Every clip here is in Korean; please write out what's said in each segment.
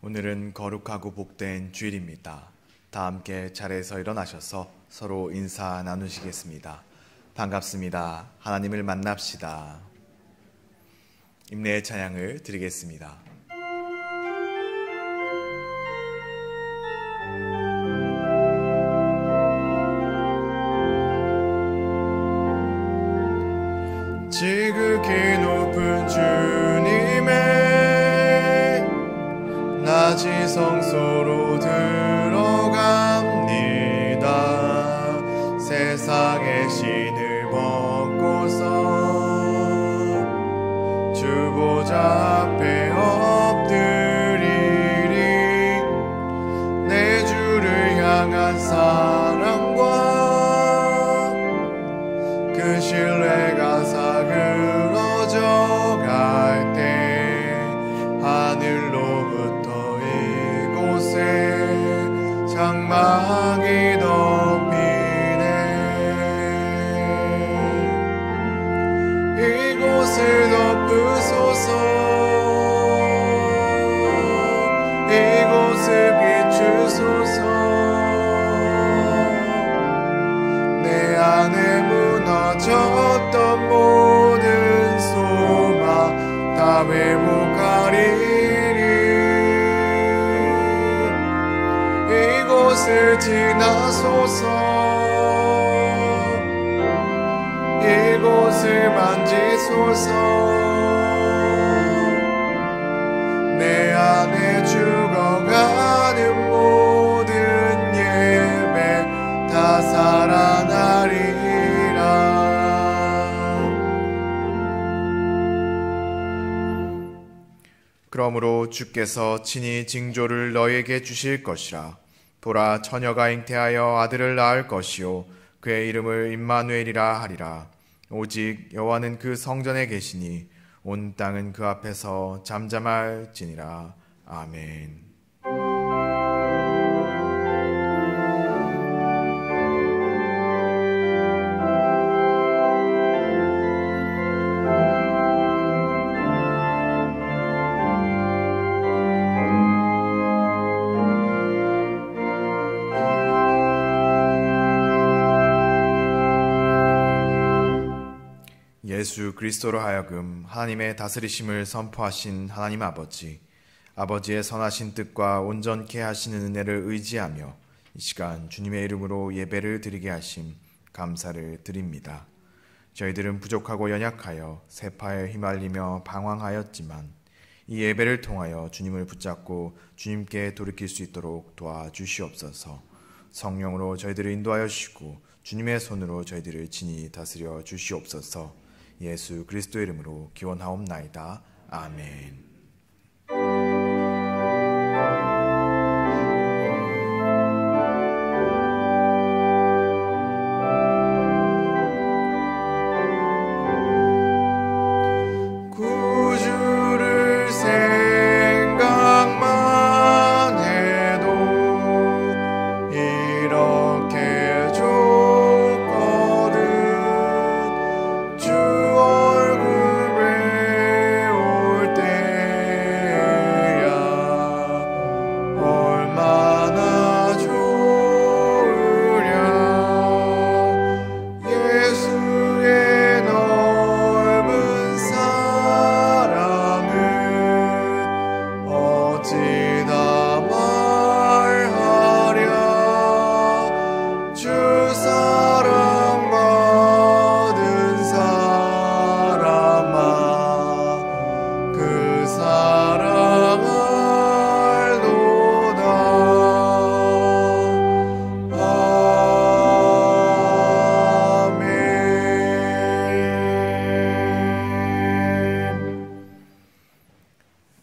오늘은 거룩하고 복된 주일입니다. 다 함께 자리에서 일어나셔서 서로 인사 나누시겠습니다. 반갑습니다. 하나님을 만납시다. 임례의 찬양을 드리겠습니다. 지극히 높은 주님의 낮이 성소로 들어갑니다. 세상의 신을 벗고서 주 보좌 앞에 엎드리리. 내 주를 향한 사랑과 그 신뢰가 사그러져 갈 때 하늘로부터 이곳에 장막이 덮이네. 이곳을 덮으소서. 이곳을 비추소서. 내 안에 무너졌던 모든 소망 다 회복하리니. 이곳을 지나소서. 이곳을 만지소서. 내 안에 죽어가는 모든 예배 다 살아나리라. 그러므로 주께서 친히 징조를 너희에게 주실 것이라. 보라, 처녀가 잉태하여 아들을 낳을 것이요 그의 이름을 임마누엘이라 하리라. 오직 여호와는 그 성전에 계시니 온 땅은 그 앞에서 잠잠할지니라. 아멘. 예수 그리스도로 하여금 하나님의 다스리심을 선포하신 하나님 아버지, 아버지의 선하신 뜻과 온전케 하시는 은혜를 의지하며 이 시간 주님의 이름으로 예배를 드리게 하심 감사를 드립니다. 저희들은 부족하고 연약하여 세파에 휘말리며 방황하였지만 이 예배를 통하여 주님을 붙잡고 주님께 돌이킬 수 있도록 도와주시옵소서. 성령으로 저희들을 인도하여 주시고 주님의 손으로 저희들을 친히 다스려 주시옵소서. 예수 그리스도의 이름으로 기원하옵나이다. 아멘. 구주를 생각만 해도 이렇게 좋거든. 주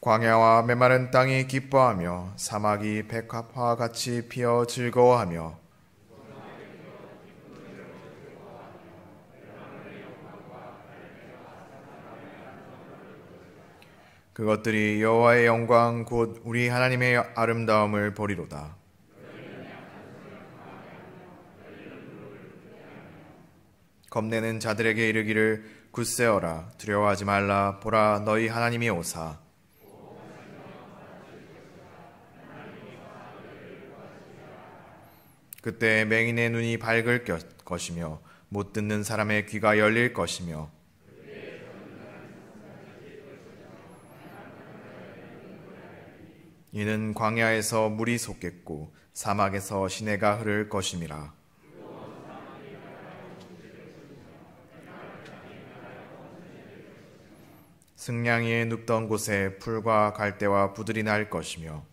광야와 메마른 땅이 기뻐하며 사막이 백합화와 같이 피어 즐거워하며 그것들이 여호와의 영광 곧 우리 하나님의 아름다움을 보리로다. 겁내는 자들에게 이르기를 굳세어라 두려워하지 말라 보라 너희 하나님이 오사 그때 맹인의 눈이 밝을 것이며 못 듣는 사람의 귀가 열릴 것이며 이는 광야에서 물이 솟겠고 사막에서 시내가 흐를 것임이라. 승냥이의 눕던 곳에 풀과 갈대와 부들이 날 것이며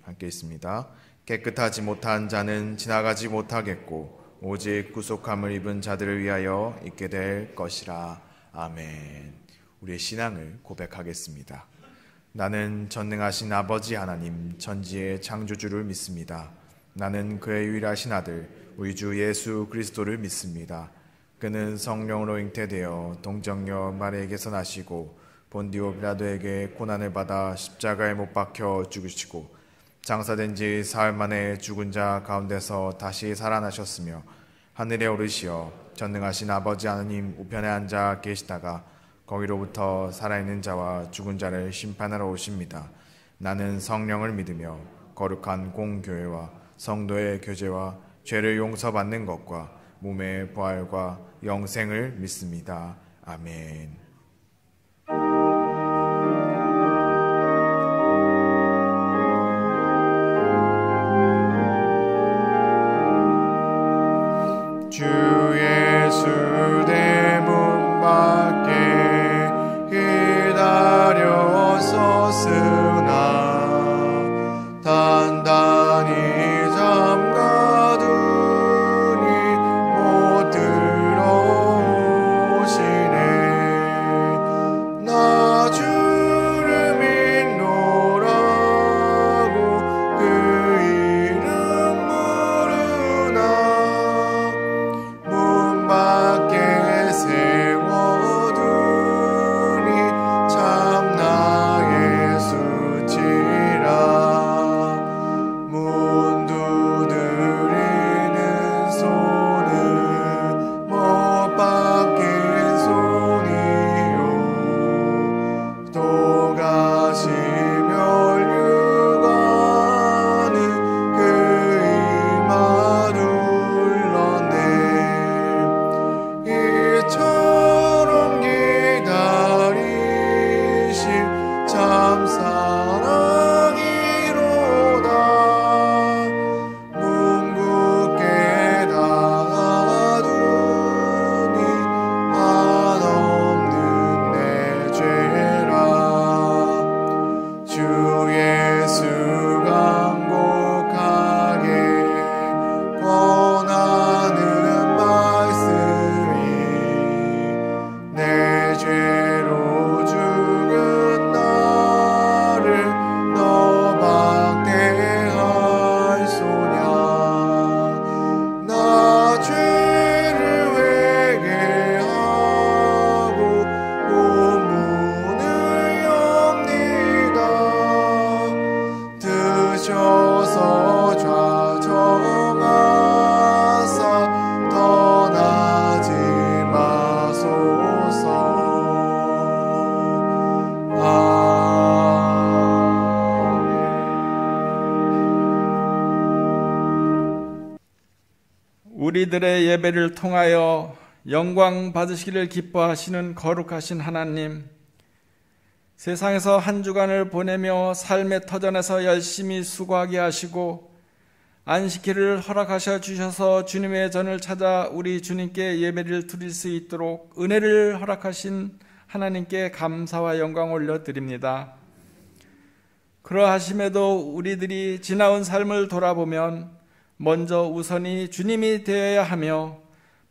함께 있습니다. 깨끗하지 못한 자는 지나가지 못하겠고 오직 구속함을 입은 자들을 위하여 있게 될 것이라. 아멘. 우리의 신앙을 고백하겠습니다. 나는 전능하신 아버지 하나님 천지의 창조주를 믿습니다. 나는 그의 유일하신 아들 우리 주 예수 그리스도를 믿습니다. 그는 성령으로 잉태되어 동정녀 마리아에게서 나시고 본디오 빌라도에게 고난을 받아 십자가에 못 박혀 죽으시고 장사된 지 사흘 만에 죽은 자 가운데서 다시 살아나셨으며 하늘에 오르시어 전능하신 아버지 하나님 우편에 앉아 계시다가 거기로부터 살아있는 자와 죽은 자를 심판하러 오십니다. 나는 성령을 믿으며 거룩한 공교회와 성도의 교제와 죄를 용서받는 것과 몸의 부활과 영생을 믿습니다. 아멘. 주 예수 대문 밖에 기다려 섰으나 단단히 잠가두니 못 들어오시네. 나 주를 믿노라고 그 이름 부르나 문 밖에 세워두니 참나의 수치라. 문 두드리는 손은 못 박힌 손이요 또 가시며 류관은 그 이마 눌렀네. 이처럼 기다리신 참 사랑이로다. 문굳게 닫아두니 한없는 내 죄라. 주 예수 간곡하게 권하는 말씀이 내 죄로 죽은 나를 너 박대할소냐. 나 죄를 회개하고 본문을 엽니다. 드셔서 좌정하사 떠나지 마소서. 우리들의 예배를 통하여 영광 받으시기를 기뻐하시는 거룩하신 하나님, 세상에서 한 주간을 보내며 삶의 터전에서 열심히 수고하게 하시고 안식일을 허락하셔 주셔서 주님의 전을 찾아 우리 주님께 예배를 드릴 수 있도록 은혜를 허락하신 하나님께 감사와 영광 올려드립니다. 그러하심에도 우리들이 지나온 삶을 돌아보면 먼저 우선이 주님이 되어야 하며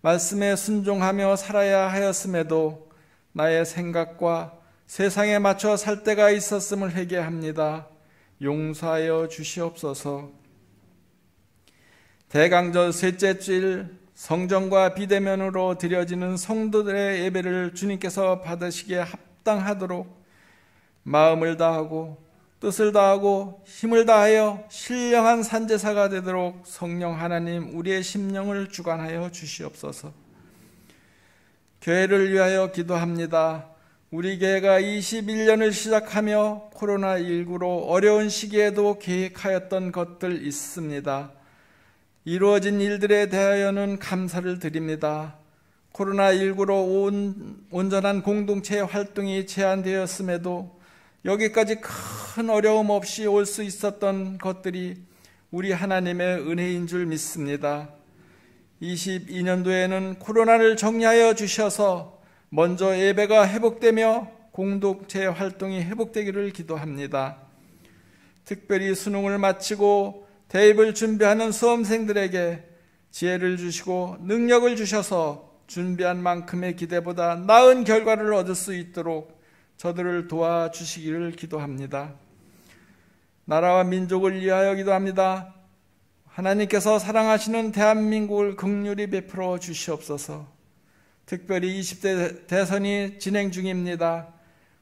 말씀에 순종하며 살아야 하였음에도 나의 생각과 세상에 맞춰 살 때가 있었음을 회개합니다. 용서하여 주시옵소서. 대강절 셋째 주일 성전과 비대면으로 드려지는 성도들의 예배를 주님께서 받으시기에 합당하도록 마음을 다하고 뜻을 다하고 힘을 다하여 신령한 산제사가 되도록 성령 하나님 우리의 심령을 주관하여 주시옵소서. 교회를 위하여 기도합니다. 우리 교회가 21년을 시작하며 코로나19로 어려운 시기에도 계획하였던 것들 있습니다. 이루어진 일들에 대하여는 감사를 드립니다. 코로나19로 온전한 공동체 활동이 제한되었음에도 여기까지 큰 어려움 없이 올 수 있었던 것들이 우리 하나님의 은혜인 줄 믿습니다. 22년도에는 코로나를 정리하여 주셔서 먼저 예배가 회복되며 공동체 활동이 회복되기를 기도합니다. 특별히 수능을 마치고 대입을 준비하는 수험생들에게 지혜를 주시고 능력을 주셔서 준비한 만큼의 기대보다 나은 결과를 얻을 수 있도록 저들을 도와주시기를 기도합니다. 나라와 민족을 위하여 기도합니다. 하나님께서 사랑하시는 대한민국을 긍휼히 베풀어 주시옵소서. 특별히 20대 대선이 진행 중입니다.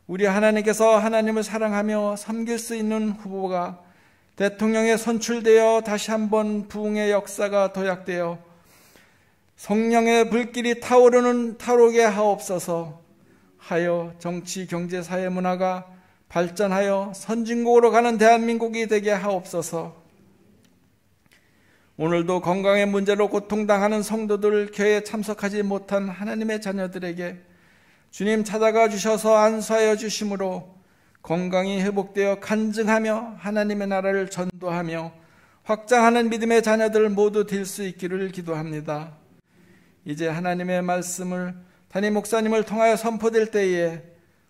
우리 하나님께서 하나님을 사랑하며 섬길 수 있는 후보가 대통령에 선출되어 다시 한번 부흥의 역사가 도약되어 성령의 불길이 타오르게 하옵소서. 하여 정치, 경제, 사회, 문화가 발전하여 선진국으로 가는 대한민국이 되게 하옵소서. 오늘도 건강의 문제로 고통당하는 성도들, 교회에 참석하지 못한 하나님의 자녀들에게 주님 찾아가 주셔서 안수하여 주심으로 건강이 회복되어 간증하며 하나님의 나라를 전도하며 확장하는 믿음의 자녀들 모두 될 수 있기를 기도합니다. 이제 하나님의 말씀을 담임 목사님을 통하여 선포될 때에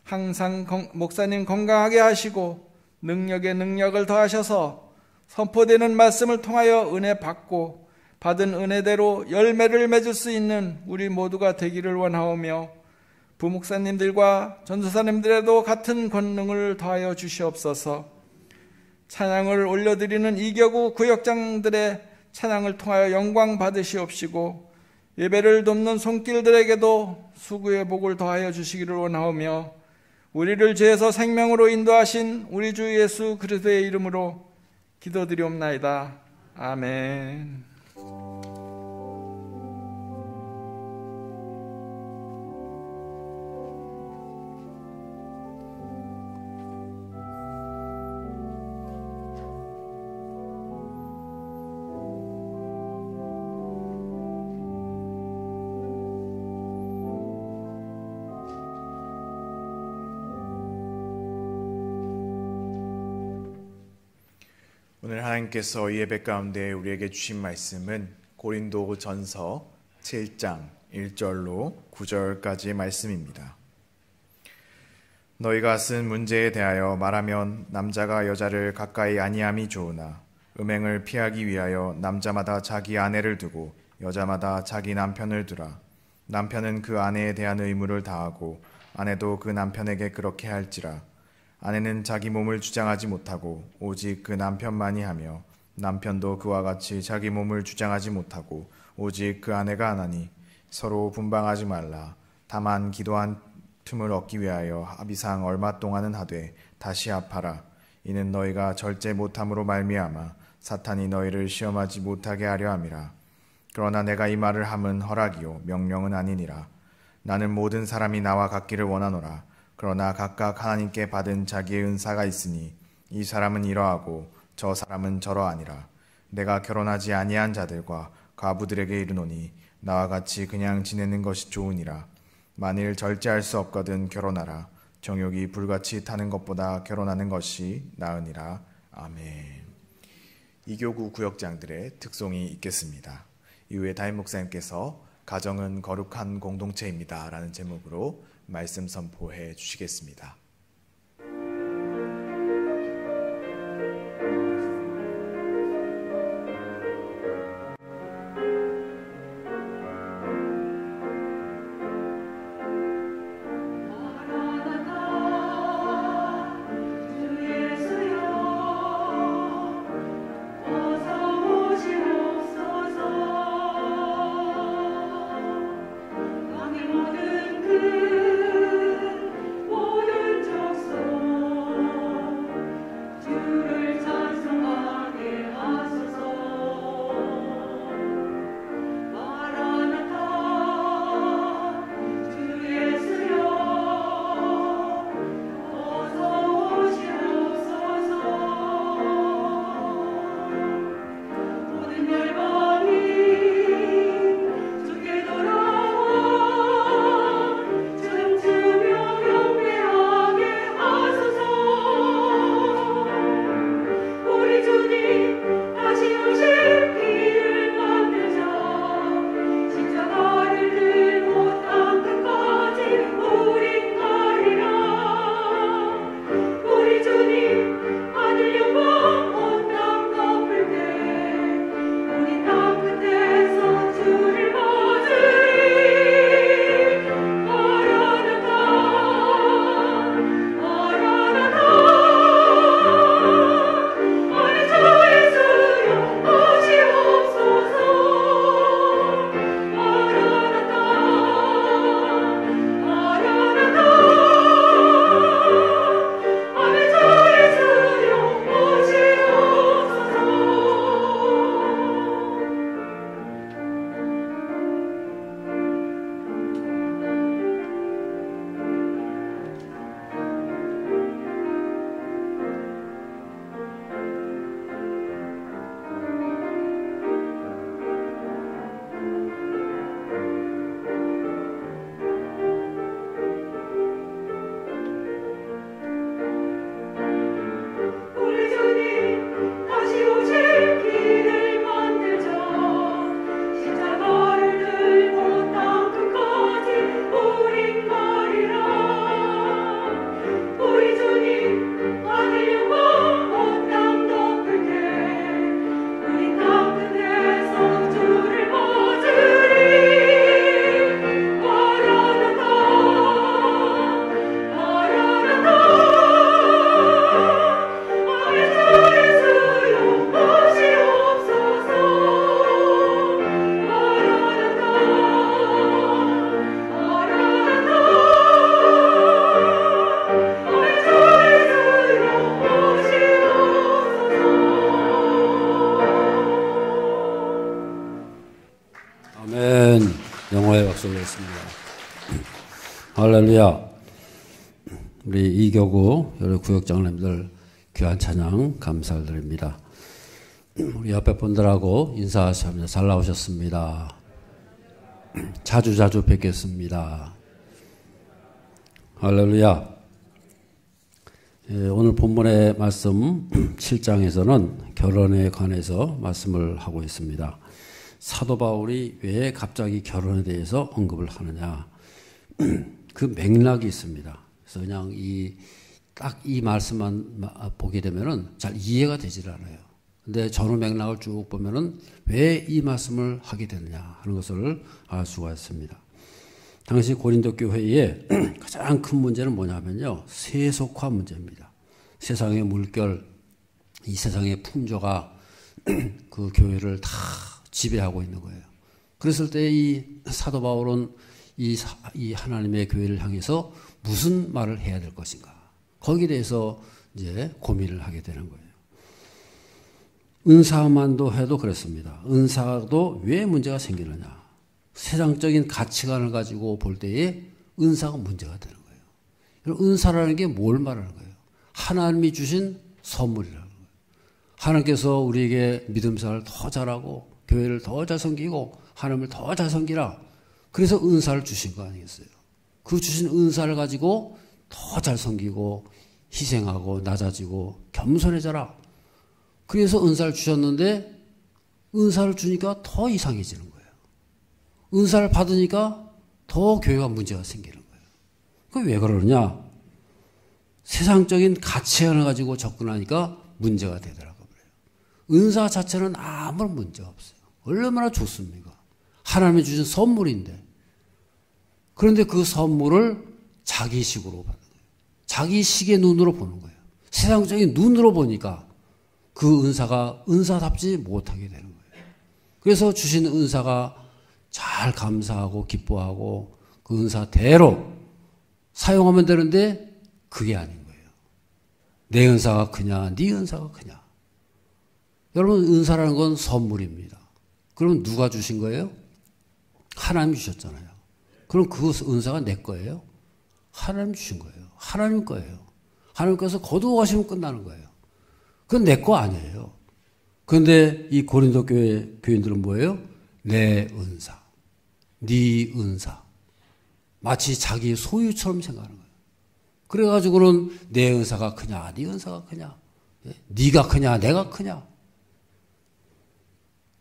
항상 목사님 건강하게 하시고 능력에 능력을 더하셔서 선포되는 말씀을 통하여 은혜 받고 받은 은혜대로 열매를 맺을 수 있는 우리 모두가 되기를 원하오며 부목사님들과 전도사님들에도 같은 권능을 더하여 주시옵소서. 찬양을 올려드리는 이교구 구역장들의 찬양을 통하여 영광 받으시옵시고 예배를 돕는 손길들에게도 수고의 복을 더하여 주시기를 원하오며 우리를 죄에서 생명으로 인도하신 우리 주 예수 그리스도의 이름으로 기도드리옵나이다. 아멘. 오늘 하나님께서 이 예배 가운데 우리에게 주신 말씀은 고린도전서 7장 1절로 9절까지의 말씀입니다. 너희가 쓴 문제에 대하여 말하면 남자가 여자를 가까이 아니함이 좋으나 음행을 피하기 위하여 남자마다 자기 아내를 두고 여자마다 자기 남편을 두라. 남편은 그 아내에 대한 의무를 다하고 아내도 그 남편에게 그렇게 할지라. 아내는 자기 몸을 주장하지 못하고 오직 그 남편만이 하며 남편도 그와 같이 자기 몸을 주장하지 못하고 오직 그 아내가 하나니 서로 분방하지 말라. 다만 기도한 틈을 얻기 위하여 합의상 얼마 동안은 하되 다시 합하라. 이는 너희가 절제 못함으로 말미암아 사탄이 너희를 시험하지 못하게 하려 함이라. 그러나 내가 이 말을 함은 허락이요 명령은 아니니라. 나는 모든 사람이 나와 같기를 원하노라. 그러나 각각 하나님께 받은 자기의 은사가 있으니 이 사람은 이러하고 저 사람은 저러하니라. 내가 결혼하지 아니한 자들과 과부들에게 이르노니 나와 같이 그냥 지내는 것이 좋으니라. 만일 절제할 수 없거든 결혼하라. 정욕이 불같이 타는 것보다 결혼하는 것이 나으니라. 아멘. 이교구 구역장들의 특송이 있겠습니다. 이후에 담임 목사님께서 가정은 거룩한 공동체입니다 라는 제목으로 말씀 선포해 주시겠습니다. 모든 아멘. 영화의 박수 올렸습니다. 할렐루야. 우리 이교구 여러 구역장님들 귀한 찬양 감사를 드립니다. 우리 옆에 분들하고 인사하십니다. 잘 나오셨습니다. 자주 뵙겠습니다. 할렐루야. 오늘 본문의 말씀 7장에서는 결혼에 관해서 말씀을 하고 있습니다. 사도 바울이 왜 갑자기 결혼에 대해서 언급을 하느냐. 그 맥락이 있습니다. 그래서 그냥 딱 이 말씀만 보게 되면은 잘 이해가 되질 않아요. 근데 전후 맥락을 쭉 보면은 왜 이 말씀을 하게 되느냐 하는 것을 알 수가 있습니다. 당시 고린도 교회의 가장 큰 문제는 뭐냐면요. 세속화 문제입니다. 세상의 물결, 이 세상의 풍조가 그 교회를 다 지배하고 있는 거예요. 그랬을 때 이 사도 바울은 이 하나님의 교회를 향해서 무슨 말을 해야 될 것인가. 거기에 대해서 이제 고민을 하게 되는 거예요. 은사만도 해도 그랬습니다. 은사도 왜 문제가 생기느냐. 세상적인 가치관을 가지고 볼 때에 은사가 문제가 되는 거예요. 은사라는 게 뭘 말하는 거예요? 하나님이 주신 선물이라는 거예요. 하나님께서 우리에게 믿음생활을 더 잘하고 교회를 더 잘 섬기고 하나님을 더 잘 섬기라. 그래서 은사를 주신 거 아니겠어요? 그 주신 은사를 가지고 더 잘 섬기고 희생하고 낮아지고 겸손해져라. 그래서 은사를 주셨는데 은사를 주니까 더 이상해지는 거예요. 은사를 받으니까 더 교회가 문제가 생기는 거예요. 그게 왜 그러느냐? 세상적인 가치관을 가지고 접근하니까 문제가 되더라고요. 은사 자체는 아무런 문제가 없어요. 얼마나 좋습니까? 하나님이 주신 선물인데. 그런데 그 선물을 자기식으로 받는 거예요. 자기식의 눈으로 보는 거예요. 세상적인 눈으로 보니까 그 은사가 은사답지 못하게 되는 거예요. 그래서 주신 은사가 잘 감사하고 기뻐하고 그 은사대로 사용하면 되는데 그게 아닌 거예요. 내 은사가 크냐, 네 은사가 크냐. 여러분, 은사라는 건 선물입니다. 그럼 누가 주신 거예요? 하나님 주셨잖아요. 그럼 그 은사가 내 거예요? 하나님 주신 거예요. 하나님 거예요. 하나님께서 거두어 가시면 끝나는 거예요. 그건 내 거 아니에요. 그런데 이 고린도 교회 교인들은 뭐예요? 내 은사, 네 은사. 마치 자기 소유처럼 생각하는 거예요. 그래가지고는 내 은사가 크냐, 네 은사가 크냐, 네가 크냐, 내가 크냐.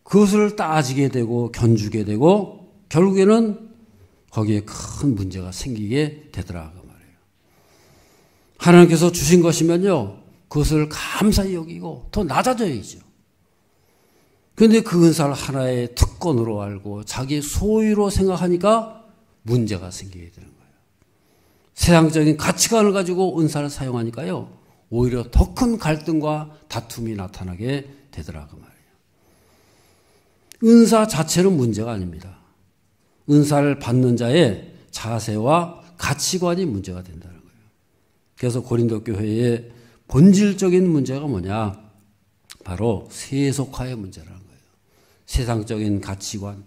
그것을 따지게 되고 견주게 되고 결국에는 거기에 큰 문제가 생기게 되더라 그 말이에요. 하나님께서 주신 것이면요, 그것을 감사히 여기고 더 낮아져야죠. 그런데 그 은사를 하나의 특권으로 알고 자기 소유로 생각하니까 문제가 생기게 되는 거예요. 세상적인 가치관을 가지고 은사를 사용하니까요, 오히려 더 큰 갈등과 다툼이 나타나게 되더라 그 말이에요. 은사 자체는 문제가 아닙니다. 은사를 받는 자의 자세와 가치관이 문제가 된다는 거예요. 그래서 고린도 교회의 본질적인 문제가 뭐냐? 바로 세속화의 문제라는 거예요. 세상적인 가치관,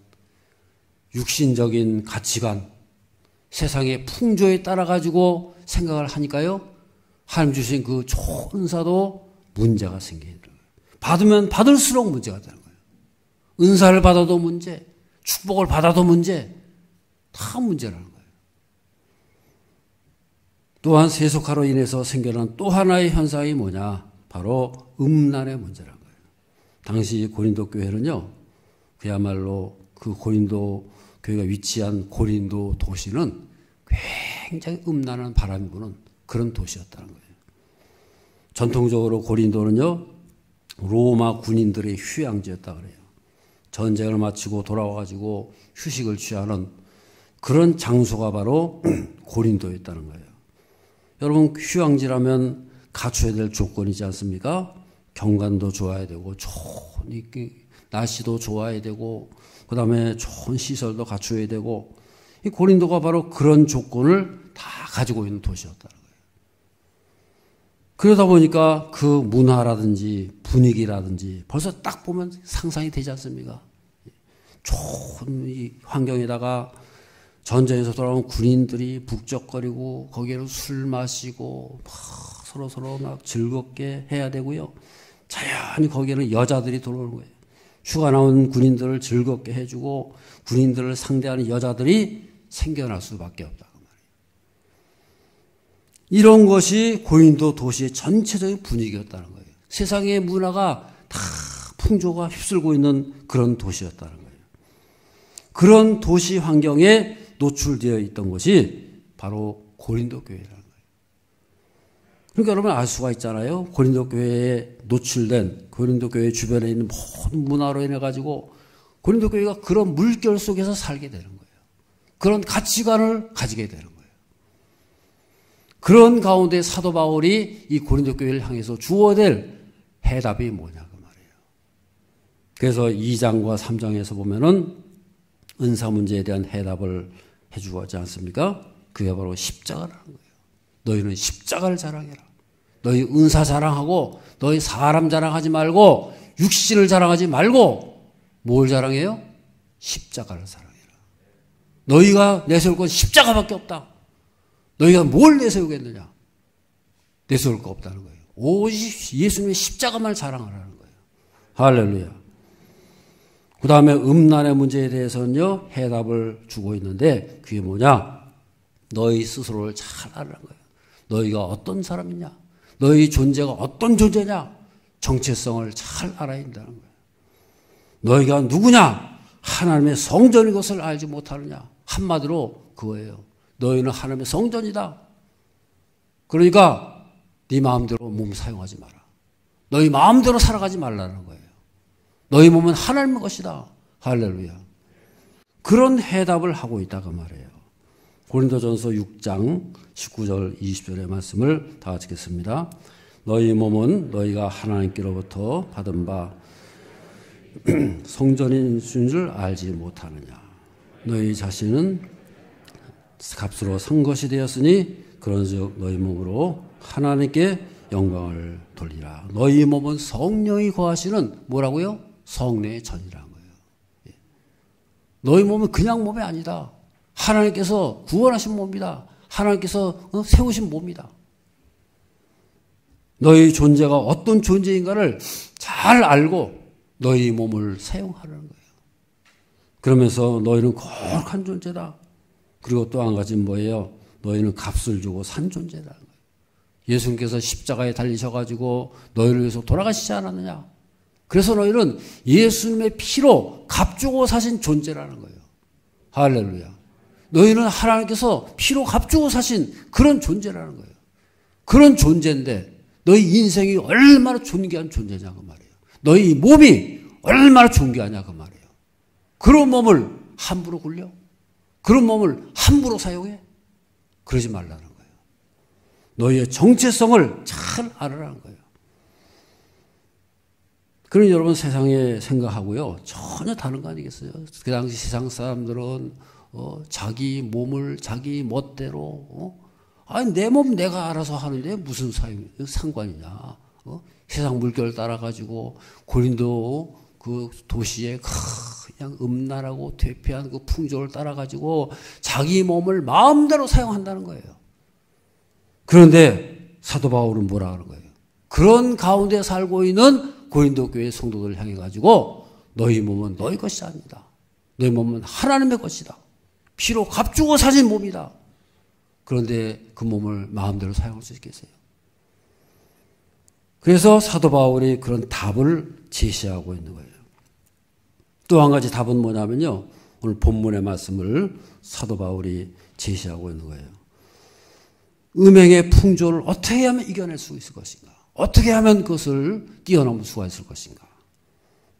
육신적인 가치관, 세상의 풍조에 따라 가지고 생각을 하니까요, 하나님 주신 그 좋은 은사도 문제가 생기는 거예요. 받으면 받을수록 문제가 되는 거예요. 은사를 받아도 문제, 축복을 받아도 문제, 다 문제라는 거예요. 또한 세속화로 인해서 생겨난 또 하나의 현상이 뭐냐? 바로 음란의 문제라는 거예요. 당시 고린도 교회는요, 그야말로 그 고린도 교회가 위치한 고린도 도시는 굉장히 음란한 바람이 부는 그런 도시였다는 거예요. 전통적으로 고린도는요, 로마 군인들의 휴양지였다 그래요. 전쟁을 마치고 돌아와가지고 휴식을 취하는 그런 장소가 바로 고린도였다는 거예요. 여러분, 휴양지라면 갖춰야 될 조건이지 않습니까? 경관도 좋아야 되고, 좋은 날씨도 좋아야 되고, 그 다음에 좋은 시설도 갖춰야 되고, 이 고린도가 바로 그런 조건을 다 가지고 있는 도시였다는 거예요. 그러다 보니까 그 문화라든지 분위기라든지 벌써 딱 보면 상상이 되지 않습니까? 좋은 이 환경에다가 전쟁에서 돌아온 군인들이 북적거리고 거기에는 술 마시고 막 서로 막 즐겁게 해야 되고요. 자연히 거기에는 여자들이 들어오는 거예요. 휴가 나온 군인들을 즐겁게 해주고 군인들을 상대하는 여자들이 생겨날 수밖에 없다. 그 말이에요. 이런 것이 고린도 도시의 전체적인 분위기였다는 거예요. 세상의 문화가 다 풍조가 휩쓸고 있는 그런 도시였다는 거예요. 그런 도시 환경에 노출되어 있던 것이 바로 고린도 교회라는 거예요. 그러니까 여러분 알 수가 있잖아요. 고린도 교회에 노출된 고린도 교회 주변에 있는 모든 문화로 인해 가지고 고린도 교회가 그런 물결 속에서 살게 되는 거예요. 그런 가치관을 가지게 되는 거예요. 그런 가운데 사도 바울이 이 고린도 교회를 향해서 주어야 될 해답이 뭐냐 그 말이에요. 그래서 2장과 3장에서 보면은 은사 문제에 대한 해답을 해주고 하지 않습니까? 그게 바로 십자가라는 거예요. 너희는 십자가를 자랑해라. 너희 은사 자랑하고 너희 사람 자랑하지 말고 육신을 자랑하지 말고 뭘 자랑해요? 십자가를 자랑해라. 너희가 내세울 건 십자가밖에 없다. 너희가 뭘 내세우겠느냐? 내세울 거 없다는 거예요. 오직 예수님의 십자가만 자랑하라는 거예요. 할렐루야. 그 다음에 음란의 문제에 대해서는요, 해답을 주고 있는데, 그게 뭐냐? 너희 스스로를 잘 알아라는 거예요. 너희가 어떤 사람이냐? 너희 존재가 어떤 존재냐? 정체성을 잘 알아야 된다는 거예요. 너희가 누구냐? 하나님의 성전인 것을 알지 못하느냐? 한마디로 그거예요. 너희는 하나님의 성전이다. 그러니까 네 마음대로 몸 사용하지 마라. 너희 마음대로 살아가지 말라는 거예요. 너희 몸은 하나님의 것이다. 할렐루야. 그런 해답을 하고 있다고 말해요. 고린도전서 6장 19절 20절의 말씀을 다 같이 읽겠습니다. 너희 몸은 너희가 하나님께로부터 받은 바 성전인 줄 알지 못하느냐. 너희 자신은 값으로 산 것이 되었으니 그런즉 너희 몸으로 하나님께 영광을 돌리라. 너희 몸은 성령이 거하시는 뭐라고요? 성례의 전이라는 거예요. 너희 몸은 그냥 몸이 아니다. 하나님께서 구원하신 몸이다. 하나님께서 세우신 몸이다. 너희 존재가 어떤 존재인가를 잘 알고 너희 몸을 사용하라는 거예요. 그러면서 너희는 거룩한 존재다. 그리고 또 한 가지는 뭐예요? 너희는 값을 주고 산 존재라는 거예요. 예수님께서 십자가에 달리셔가지고 너희를 위해서 돌아가시지 않았느냐? 그래서 너희는 예수님의 피로 값주고 사신 존재라는 거예요. 할렐루야. 너희는 하나님께서 피로 값주고 사신 그런 존재라는 거예요. 그런 존재인데 너희 인생이 얼마나 존귀한 존재냐 그 말이에요. 너희 몸이 얼마나 존귀하냐 그 말이에요. 그런 몸을 함부로 굴려? 그런 몸을 함부로 사용해? 그러지 말라는 거예요. 너희의 정체성을 잘 알아라는 거예요. 그러니 여러분 세상에 생각하고요. 전혀 다른 거 아니겠어요? 그 당시 세상 사람들은 자기 몸을 자기 멋대로 아니 내 몸 내가 알아서 하는데 무슨 상관이냐. 세상 물결 따라가지고 고린도 그 도시에 그냥 음란하고 퇴폐한 그 풍조를 따라가지고 자기 몸을 마음대로 사용한다는 거예요. 그런데 사도 바울은 뭐라 하는 거예요? 그런 가운데 살고 있는 고린도 교회 성도들을 향해 가지고 너희 몸은 너희 것이 아니다. 너희 몸은 하나님의 것이다. 피로 값주고 사신 몸이다. 그런데 그 몸을 마음대로 사용할 수 있겠어요? 그래서 사도 바울이 그런 답을 제시하고 있는 거예요. 또 한 가지 답은 뭐냐면요. 오늘 본문의 말씀을 사도 바울이 제시하고 있는 거예요. 음행의 풍조를 어떻게 하면 이겨낼 수 있을 것인가? 어떻게 하면 그것을 뛰어넘을 수가 있을 것인가?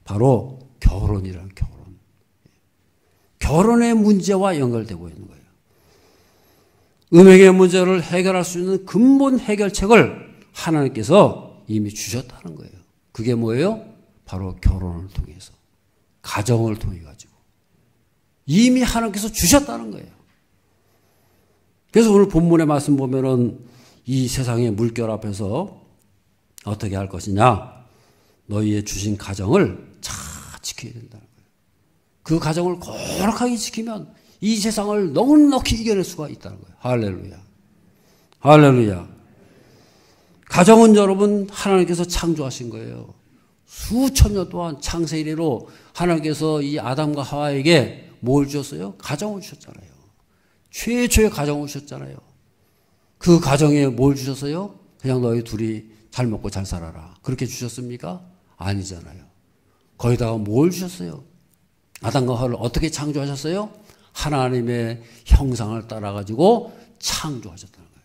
바로 결혼이란 결혼. 결혼의 문제와 연결되고 있는 거예요. 음행의 문제를 해결할 수 있는 근본 해결책을 하나님께서 이미 주셨다는 거예요. 그게 뭐예요? 바로 결혼을 통해서. 가정을 통해 가지고. 이미 하나님께서 주셨다는 거예요. 그래서 오늘 본문의 말씀 보면은 이 세상의 물결 앞에서 어떻게 할 것이냐? 너희의 주신 가정을 잘 지켜야 된다는 거예요. 그 가정을 거룩하게 지키면 이 세상을 넉넉히 이겨낼 수가 있다는 거예요. 할렐루야. 할렐루야. 가정은 여러분 하나님께서 창조하신 거예요. 수천 년 동안 창세 이래로 하나님께서 이 아담과 하와에게 뭘 주셨어요? 가정을 주셨잖아요. 최초의 가정을 주셨잖아요. 그 가정에 뭘 주셨어요? 그냥 너희 둘이 잘 먹고 잘 살아라. 그렇게 주셨습니까? 아니잖아요. 거기다가 뭘 주셨어요? 아담과 하와를 어떻게 창조하셨어요? 하나님의 형상을 따라가지고 창조하셨다는 거예요.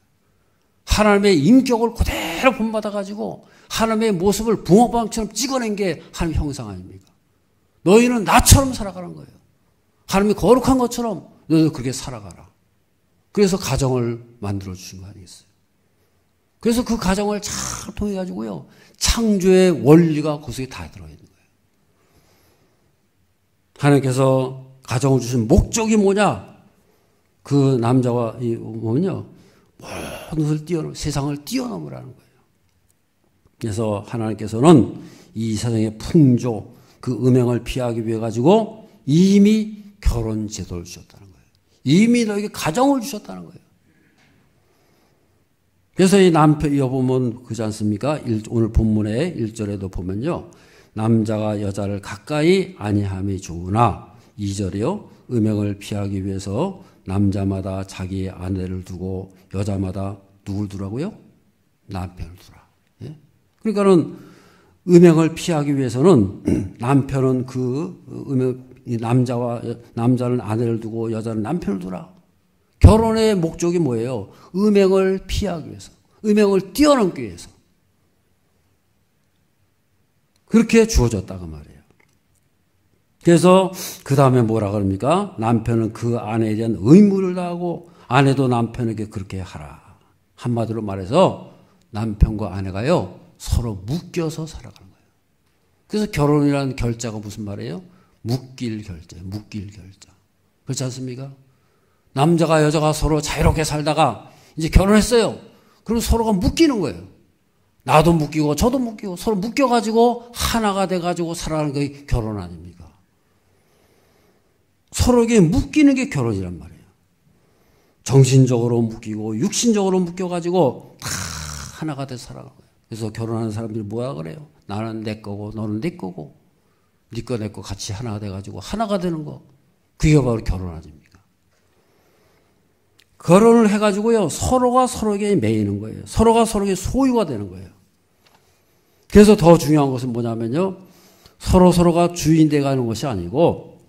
하나님의 인격을 그대로 본받아가지고 하나님의 모습을 붕어빵처럼 찍어낸 게 하나님의 형상 아닙니까? 너희는 나처럼 살아가는 거예요. 하나님이 거룩한 것처럼 너희도 그렇게 살아가라. 그래서 가정을 만들어주신 거 아니겠어요? 그래서 그 가정을 잘 통해가지고요, 창조의 원리가 그 속에 다 들어있는 거예요. 하나님께서 가정을 주신 목적이 뭐냐? 그 남자와 뭐냐? 모든 것을 세상을 뛰어넘으라는 거예요. 그래서 하나님께서는 이 세상의 풍조, 그 음행을 피하기 위해 가지고 이미 결혼 제도를 주셨다는 거예요. 이미 너에게 가정을 주셨다는 거예요. 그래서 이 남편, 여보면 그지 않습니까? 오늘 본문의 1절에도 보면요, 남자가 여자를 가까이 아니함이 좋으나 2절이요, 음행을 피하기 위해서 남자마다 자기의 아내를 두고 여자마다 누굴 두라고요? 남편을 두라. 예? 그러니까는 음행을 피하기 위해서는 남편은 남자는 아내를 두고 여자는 남편을 두라. 결혼의 목적이 뭐예요? 음행을 피하기 위해서, 음행을 뛰어넘기 위해서. 그렇게 주어졌다고 말이에요. 그래서 그 다음에 뭐라 그럽니까? 남편은 그 아내에 대한 의무를 다하고 아내도 남편에게 그렇게 하라. 한마디로 말해서 남편과 아내가요, 서로 묶여서 살아가는 거예요. 그래서 결혼이라는 결자가 무슨 말이에요? 묶일 결자, 묶일 결자. 그렇지 않습니까? 남자가 여자가 서로 자유롭게 살다가 이제 결혼했어요. 그럼 서로가 묶이는 거예요. 나도 묶이고 저도 묶이고 서로 묶여가지고 하나가 돼가지고 살아가는 게 결혼 아닙니까? 서로에게 묶이는 게 결혼이란 말이에요. 정신적으로 묶이고 육신적으로 묶여가지고 다 하나가 돼서 살아가는 거예요. 그래서 결혼하는 사람들이 뭐라 그래요? 나는 내 거고 너는 네 거고 네 거 내 거 같이 하나가 돼가지고 하나가 되는 거. 그게 바로 결혼 아닙니까? 결혼을 해가지고요, 서로가 서로에게 매이는 거예요. 서로가 서로에게 소유가 되는 거예요. 그래서 더 중요한 것은 뭐냐면요, 서로가 주인 돼가는 것이 아니고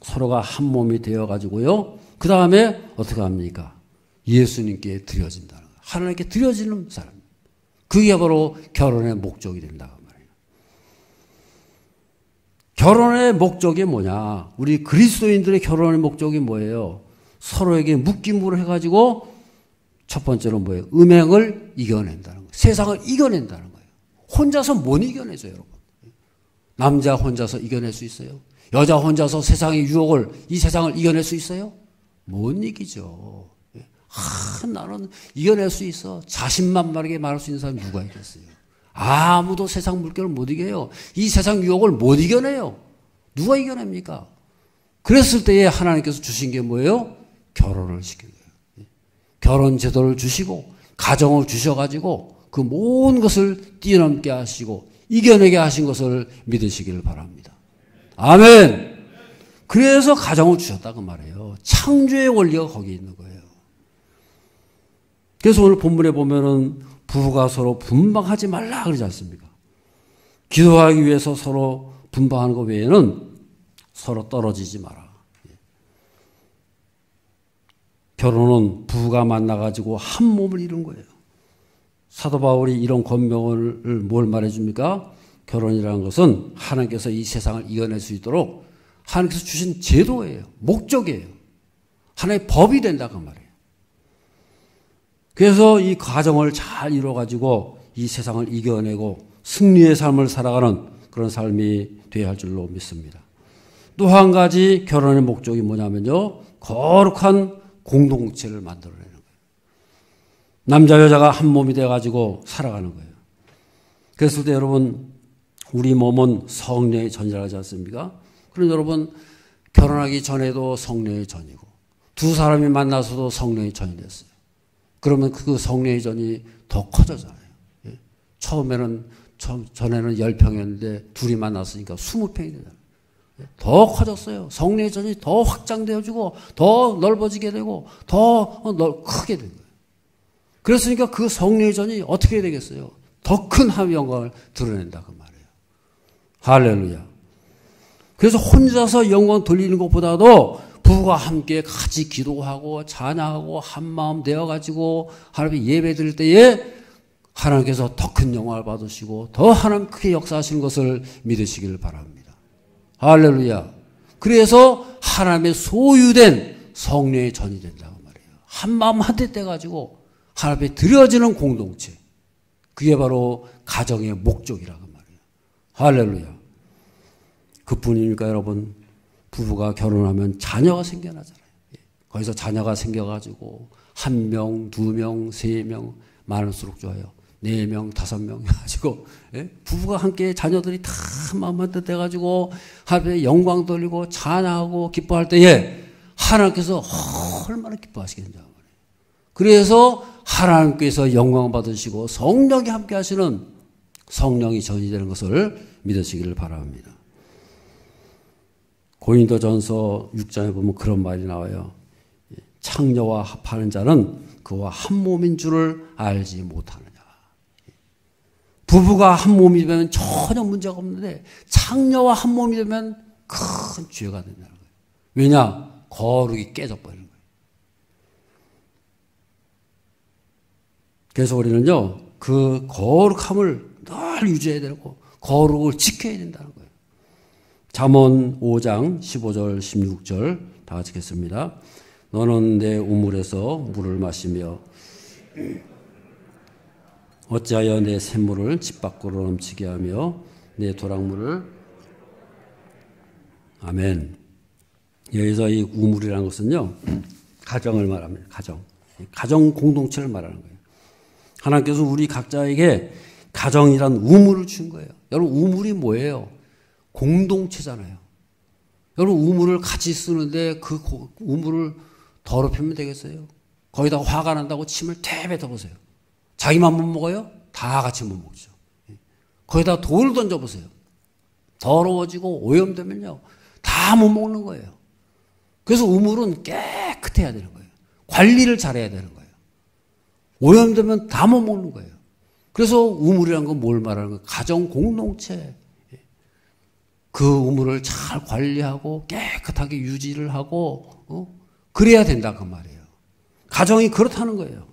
서로가 한 몸이 되어가지고요, 그 다음에 어떻게 합니까? 예수님께 드려진다는 거예요. 하나님께 드려지는 사람. 그게 바로 결혼의 목적이 된다고 말이에요. 결혼의 목적이 뭐냐? 우리 그리스도인들의 결혼의 목적이 뭐예요? 서로에게 묶임으로 해가지고 첫 번째로 뭐예요? 음행을 이겨낸다는 거예요. 세상을 이겨낸다는 거예요. 혼자서 못 이겨내죠, 여러분. 남자 혼자서 이겨낼 수 있어요? 여자 혼자서 세상의 유혹을, 이 세상을 이겨낼 수 있어요? 못 이기죠. 나는 이겨낼 수 있어. 자신만만하게 말할 수 있는 사람이 누가 있겠어요? 아무도 세상 물결을 못 이겨요. 이 세상 유혹을 못 이겨내요. 누가 이겨냅니까? 그랬을 때에 하나님께서 주신 게 뭐예요? 결혼을 시킨 거예요. 결혼 제도를 주시고 가정을 주셔가지고 그 모든 것을 뛰어넘게 하시고 이겨내게 하신 것을 믿으시기를 바랍니다. 아멘. 그래서 가정을 주셨다고 말해요. 창조의 원리가 거기 있는 거예요. 그래서 오늘 본문에 보면은 부부가 서로 분방하지 말라 그러지 않습니까? 기도하기 위해서 서로 분방하는 것 외에는 서로 떨어지지 마라. 결혼은 부부가 만나가지고 한 몸을 이룬 거예요. 사도 바울이 이런 권명을 뭘 말해줍니까? 결혼이라는 것은 하나님께서 이 세상을 이겨낼 수 있도록 하나님께서 주신 제도예요. 목적이에요. 하나의 법이 된다고 말이에요. 그래서 이 가정을 잘 이루어가지고 이 세상을 이겨내고 승리의 삶을 살아가는 그런 삶이 되어야 할 줄로 믿습니다. 또 한 가지 결혼의 목적이 뭐냐면요, 거룩한 공동체를 만들어내는 거예요. 남자 여자가 한 몸이 돼가지고 살아가는 거예요. 그랬을 때 여러분, 우리 몸은 성령의 전이라고 하지 않습니까? 그럼 여러분, 결혼하기 전에도 성령의 전이고 두 사람이 만나서도 성령의 전이 됐어요. 그러면 그 성령의 전이 더 커져잖아요. 예? 전에는 10평이었는데 둘이 만났으니까 20평이 되잖아요. 예? 더 커졌어요. 성령의 전이 더 확장되어지고 더 넓어지게 되고 더 크게 된 거예요. 그랬으니까 그 성령의 전이 어떻게 되겠어요? 더 큰 하나님의 영광을 드러낸다 그 말이에요. 할렐루야. 그래서 혼자서 영광 돌리는 것보다도 부부가 함께 같이 기도하고 찬양하고 한마음 되어가지고 하나님 예배 드릴 때에 하나님께서 더 큰 영광을 받으시고 더 하나님 크게 역사하시는 것을 믿으시길 바랍니다. 할렐루야. 그래서 하나님의 소유된 성령의 전이 된다고 말이에요. 한마음 한뜻 돼가지고 하나님께 드려지는 공동체. 그게 바로 가정의 목적이라고 말이에요. 할렐루야. 그뿐입니까 여러분? 부부가 결혼하면 자녀가 생겨나잖아요. 거기서 자녀가 생겨가지고 1명, 2명, 3명 많을수록 좋아요. 4명, 5명 해가지고 부부가 함께 자녀들이 다 마음 한뜻 돼가지고 하나님의 영광 돌리고 찬양하고 기뻐할 때에 하나님께서 얼마나 기뻐하시겠는지 말이에요. 그래서 하나님께서 영광 받으시고 성령이 함께 하시는 성령이 전이 되는 것을 믿으시기를 바랍니다. 고린도전서 6장에 보면 그런 말이 나와요. 창녀와 합하는 자는 그와 한 몸인 줄을 알지 못하느냐. 부부가 한 몸이 되면 전혀 문제가 없는데 창녀와 한 몸이 되면 큰 죄가 된다는 거예요. 왜냐? 거룩이 깨져버리는 거예요. 그래서 우리는요, 그 거룩함을 늘 유지해야 되고 거룩을 지켜야 된다는 거예요. 잠언 5장 15절 16절 다 같이 읽겠습니다. 너는 내 우물에서 물을 마시며 어찌하여 내 샘물을 집 밖으로 넘치게 하며 내 도랑물을 아멘. 여기서 이 우물이라는 것은요, 가정을 말합니다. 가정 공동체를 말하는 거예요. 하나님께서 우리 각자에게 가정이란 우물을 준 거예요. 여러분 우물이 뭐예요? 공동체잖아요. 여러분 우물을 같이 쓰는데 그 우물을 더럽히면 되겠어요? 거기다가 화가 난다고 침을 대 뱉어보세요. 자기만 못 먹어요? 다 같이 못 먹죠. 거기다가 돌 던져보세요. 더러워지고 오염되면요 다 못 먹는 거예요. 그래서 우물은 깨끗해야 되는 거예요. 관리를 잘해야 되는 거예요. 오염되면 다 못 먹는 거예요. 그래서 우물이라는 건 뭘 말하는 거예요? 가정 공동체. 그 우물을 잘 관리하고 깨끗하게 유지를 하고 그래야 된다 그 말이에요. 가정이 그렇다는 거예요.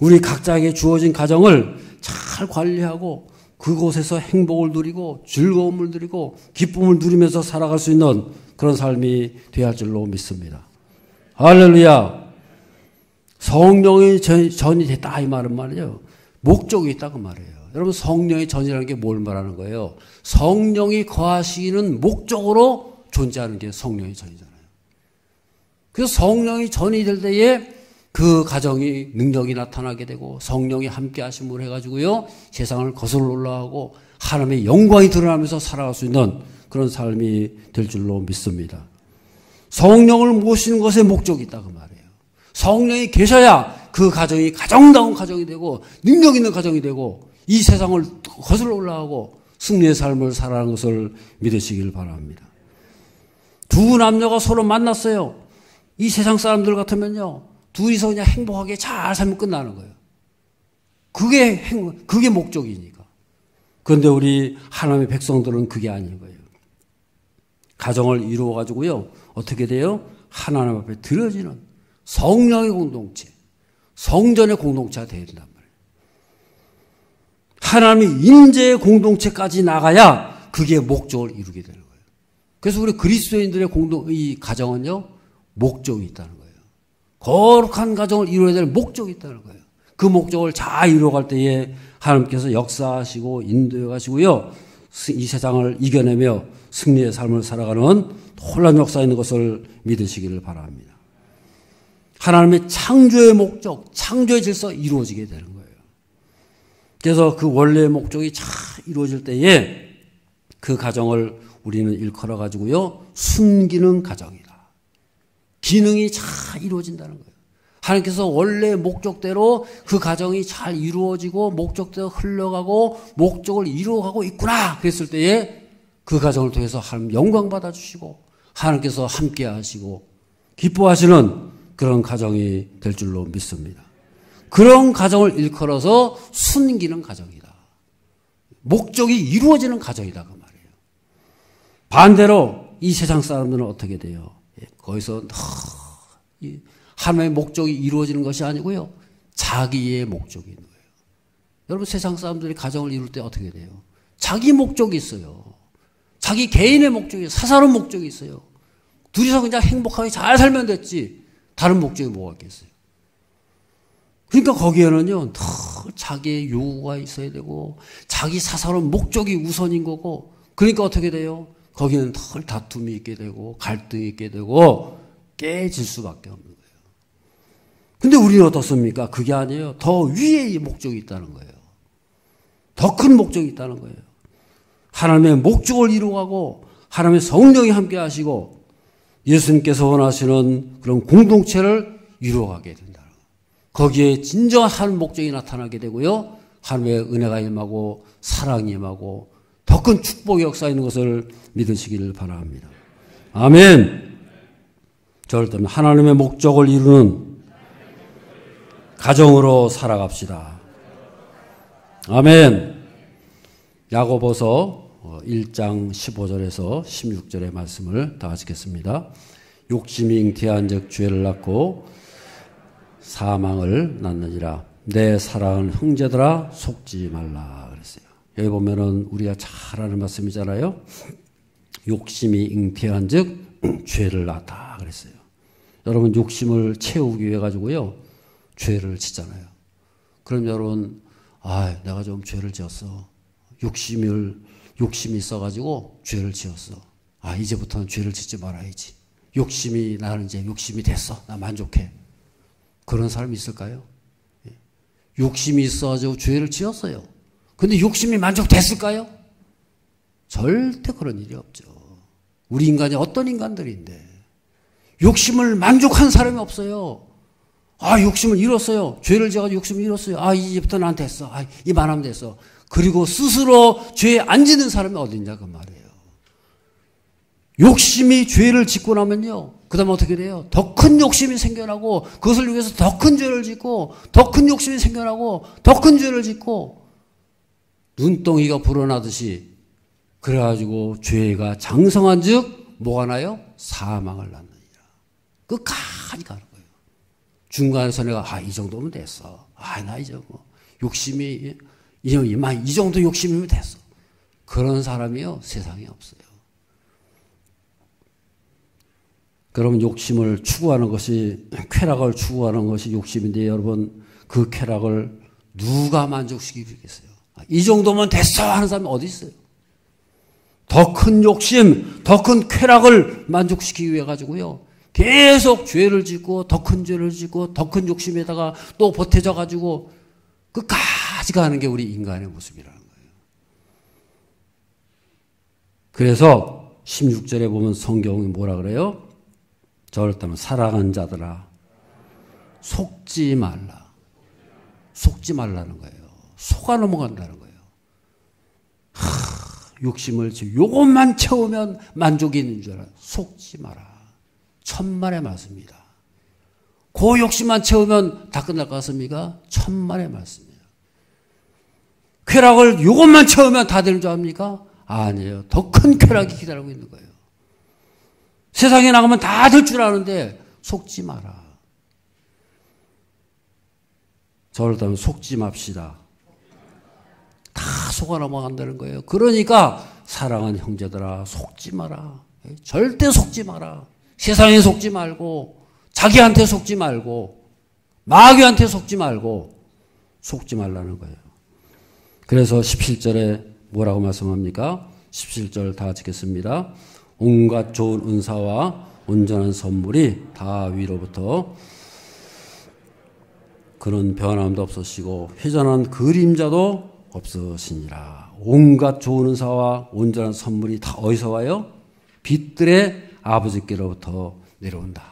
우리 각자에게 주어진 가정을 잘 관리하고 그곳에서 행복을 누리고 즐거움을 누리고 기쁨을 누리면서 살아갈 수 있는 그런 삶이 되어야 할 줄로 믿습니다. 할렐루야. 성령의 전이 됐다 이 말은 말이에요. 목적이 있다 그 말이에요. 여러분 성령의 전이라는 게 뭘 말하는 거예요? 성령이 거하시는 목적으로 존재하는 게 성령의 전이잖아요. 그래서 성령이 전이 될 때에 그 가정이 능력이 나타나게 되고 성령이 함께 하심을 해가지고요 세상을 거슬러 올라가고 하나님의 영광이 드러나면서 살아갈 수 있는 그런 삶이 될 줄로 믿습니다. 성령을 모시는 것에 목적이 있다 그 말이에요. 성령이 계셔야 그 가정이 가정다운 가정이 되고 능력 있는 가정이 되고 이 세상을 거슬러 올라가고 승리의 삶을 살아가는 것을 믿으시길 바랍니다. 두 남녀가 서로 만났어요. 이 세상 사람들 같으면요 둘이서 그냥 행복하게 잘 살면 끝나는 거예요. 그게 목적이니까. 그런데 우리 하나님의 백성들은 그게 아닌 거예요. 가정을 이루어가지고요 어떻게 돼요? 하나님 앞에 드려지는 성령의 공동체, 성전의 공동체가 되어야 된단 말이에요. 하나님의 임재의 공동체까지 나가야 그게 목적을 이루게 되는 거예요. 그래서 우리 그리스도인들의 이 가정은요 목적이 있다는 거예요. 거룩한 가정을 이루어야 될 목적이 있다는 거예요. 그 목적을 잘 이루어갈 때에 하나님께서 역사하시고 인도해 가시고요 이 세상을 이겨내며 승리의 삶을 살아가는 놀라운 역사 있는 것을 믿으시기를 바랍니다. 하나님의 창조의 목적, 창조의 질서 이루어지게 되는 거예요. 그래서 그 원래의 목적이 잘 이루어질 때에 그 가정을 우리는 일컬어 가지고요, 순기능 가정이다. 기능이 잘 이루어진다는 거예요. 하나님께서 원래 목적대로 그 가정이 잘 이루어지고 목적대로 흘러가고 목적을 이루어가고 있구나 그랬을 때에 그 가정을 통해서 하나님 영광 받아주시고 하나님께서 함께 하시고 기뻐하시는 그런 가정이 될 줄로 믿습니다. 그런 가정을 일컬어서 순기능 가정이다. 목적이 이루어지는 가정이다 그 말이에요. 반대로 이 세상 사람들은 어떻게 돼요? 거기서 하나님의 목적이 이루어지는 것이 아니고요, 자기의 목적이 있는 거예요. 여러분, 세상 사람들이 가정을 이룰 때 어떻게 돼요? 자기 목적이 있어요. 자기 개인의 목적이, 사사로운 목적이 있어요. 둘이서 그냥 행복하게 잘 살면 됐지 다른 목적이 뭐가 있겠어요? 그러니까 거기에는요, 더 자기의 요구가 있어야 되고 자기 사사로운 목적이 우선인 거고, 그러니까 어떻게 돼요? 거기는 덜 다툼이 있게 되고 갈등이 있게 되고 깨질 수밖에 없는 거예요. 근데 우리는 어떻습니까? 그게 아니에요. 더 위에 이 목적이 있다는 거예요. 더 큰 목적이 있다는 거예요. 하나님의 목적을 이루어가고 하나님의 성령이 함께 하시고 예수님께서 원하시는 그런 공동체를 이루어가게 된다. 거기에 진정한 하나님 목적이 나타나게 되고요, 하나님의 은혜가 임하고 사랑이 임하고 더 큰 축복의 역사 있는 것을 믿으시기를 바랍니다. 아멘. 저를 때는 하나님의 목적을 이루는 가정으로 살아갑시다. 아멘. 야고보서 1장 15절에서 16절의 말씀을 다 읽겠습니다. 욕심이 잉태한 즉 죄를 낳고 사망을 낳느니라. 내 사랑하는 형제들아 속지 말라 그랬어요. 여기 보면은 우리가 잘 아는 말씀이잖아요. 욕심이 잉태한 즉 죄를 낳다 그랬어요. 여러분, 욕심을 채우기 위해 가지고요, 죄를 짓잖아요. 그럼 여러분, 내가 좀 죄를 지었어. 욕심이 있어가지고 죄를 지었어. 이제부터는 죄를 짓지 말아야지. 나는 이제 욕심이 됐어. 나 만족해. 그런 사람이 있을까요? 욕심이 있어가지고 죄를 지었어요. 근데 욕심이 만족됐을까요? 절대 그런 일이 없죠. 우리 인간이 어떤 인간들인데 욕심을 만족한 사람이 없어요. 욕심을 잃었어요. 죄를 지어가지고 욕심을 잃었어요. 이제부터 난 됐어. 이만하면 됐어. 그리고 스스로 죄에 안 지는 사람이 어딨냐 그 말이에요. 욕심이 죄를 짓고 나면요, 그 다음에 어떻게 돼요? 더 큰 욕심이 생겨나고 그것을 위해서 더 큰 죄를 짓고 더 큰 욕심이 생겨나고 더 큰 죄를 짓고 눈덩이가 불어나듯이 그래가지고 죄가 장성한 즉 뭐가 나요? 사망을 낳느니라. 끝까지 가는 거예요. 중간에서 내가 이 정도면 됐어. 나 이제 욕심이 이 정도 욕심이면 됐어. 그런 사람이요 세상에 없어요. 그러면 욕심을 추구하는 것이, 쾌락을 추구하는 것이 욕심인데 여러분, 그 쾌락을 누가 만족시키겠어요? 이 정도면 됐어 하는 사람이 어디 있어요? 더 큰 욕심, 더 큰 쾌락을 만족시키기 위해 가지고요, 계속 죄를 짓고 더 큰 죄를 짓고 더 큰 욕심에다가 또 보태져 가지고 끝까지 가는 게 우리 인간의 모습이라는 거예요. 그래서 16절에 보면 성경이 뭐라 그래요? 저를 따면 사랑하는 자들아 속지 말라. 속지 말라는 거예요. 속아 넘어간다는 거예요. 욕심을 요것만 채우면 만족이 있는 줄 알아. 속지 마라. 천만의 말씀입니다. 그 욕심만 채우면 다 끝날 것 같습니까? 천만의 말씀이에요. 쾌락을 요것만 채우면 다 되는 줄 압니까? 아니에요. 더 큰 쾌락이 기다리고 있는 거예요. 세상에 나가면 다 될 줄 아는데 속지 마라. 저를 따면 속지 맙시다. 다 속아 넘어간다는 거예요. 그러니까 사랑하는 형제들아 속지 마라. 절대 속지 마라. 세상에 속지 말고, 자기한테 속지 말고, 마귀한테 속지 말고 속지 말라는 거예요. 그래서 17절에 뭐라고 말씀합니까? 17절 다 찍겠습니다. 온갖 좋은 은사와 온전한 선물이 다 위로부터 그런 변함도 없으시고 회전한 그림자도 없으시니라. 온갖 좋은 은사와 온전한 선물이 다 어디서 와요? 빛들의 아버지께로부터 내려온다.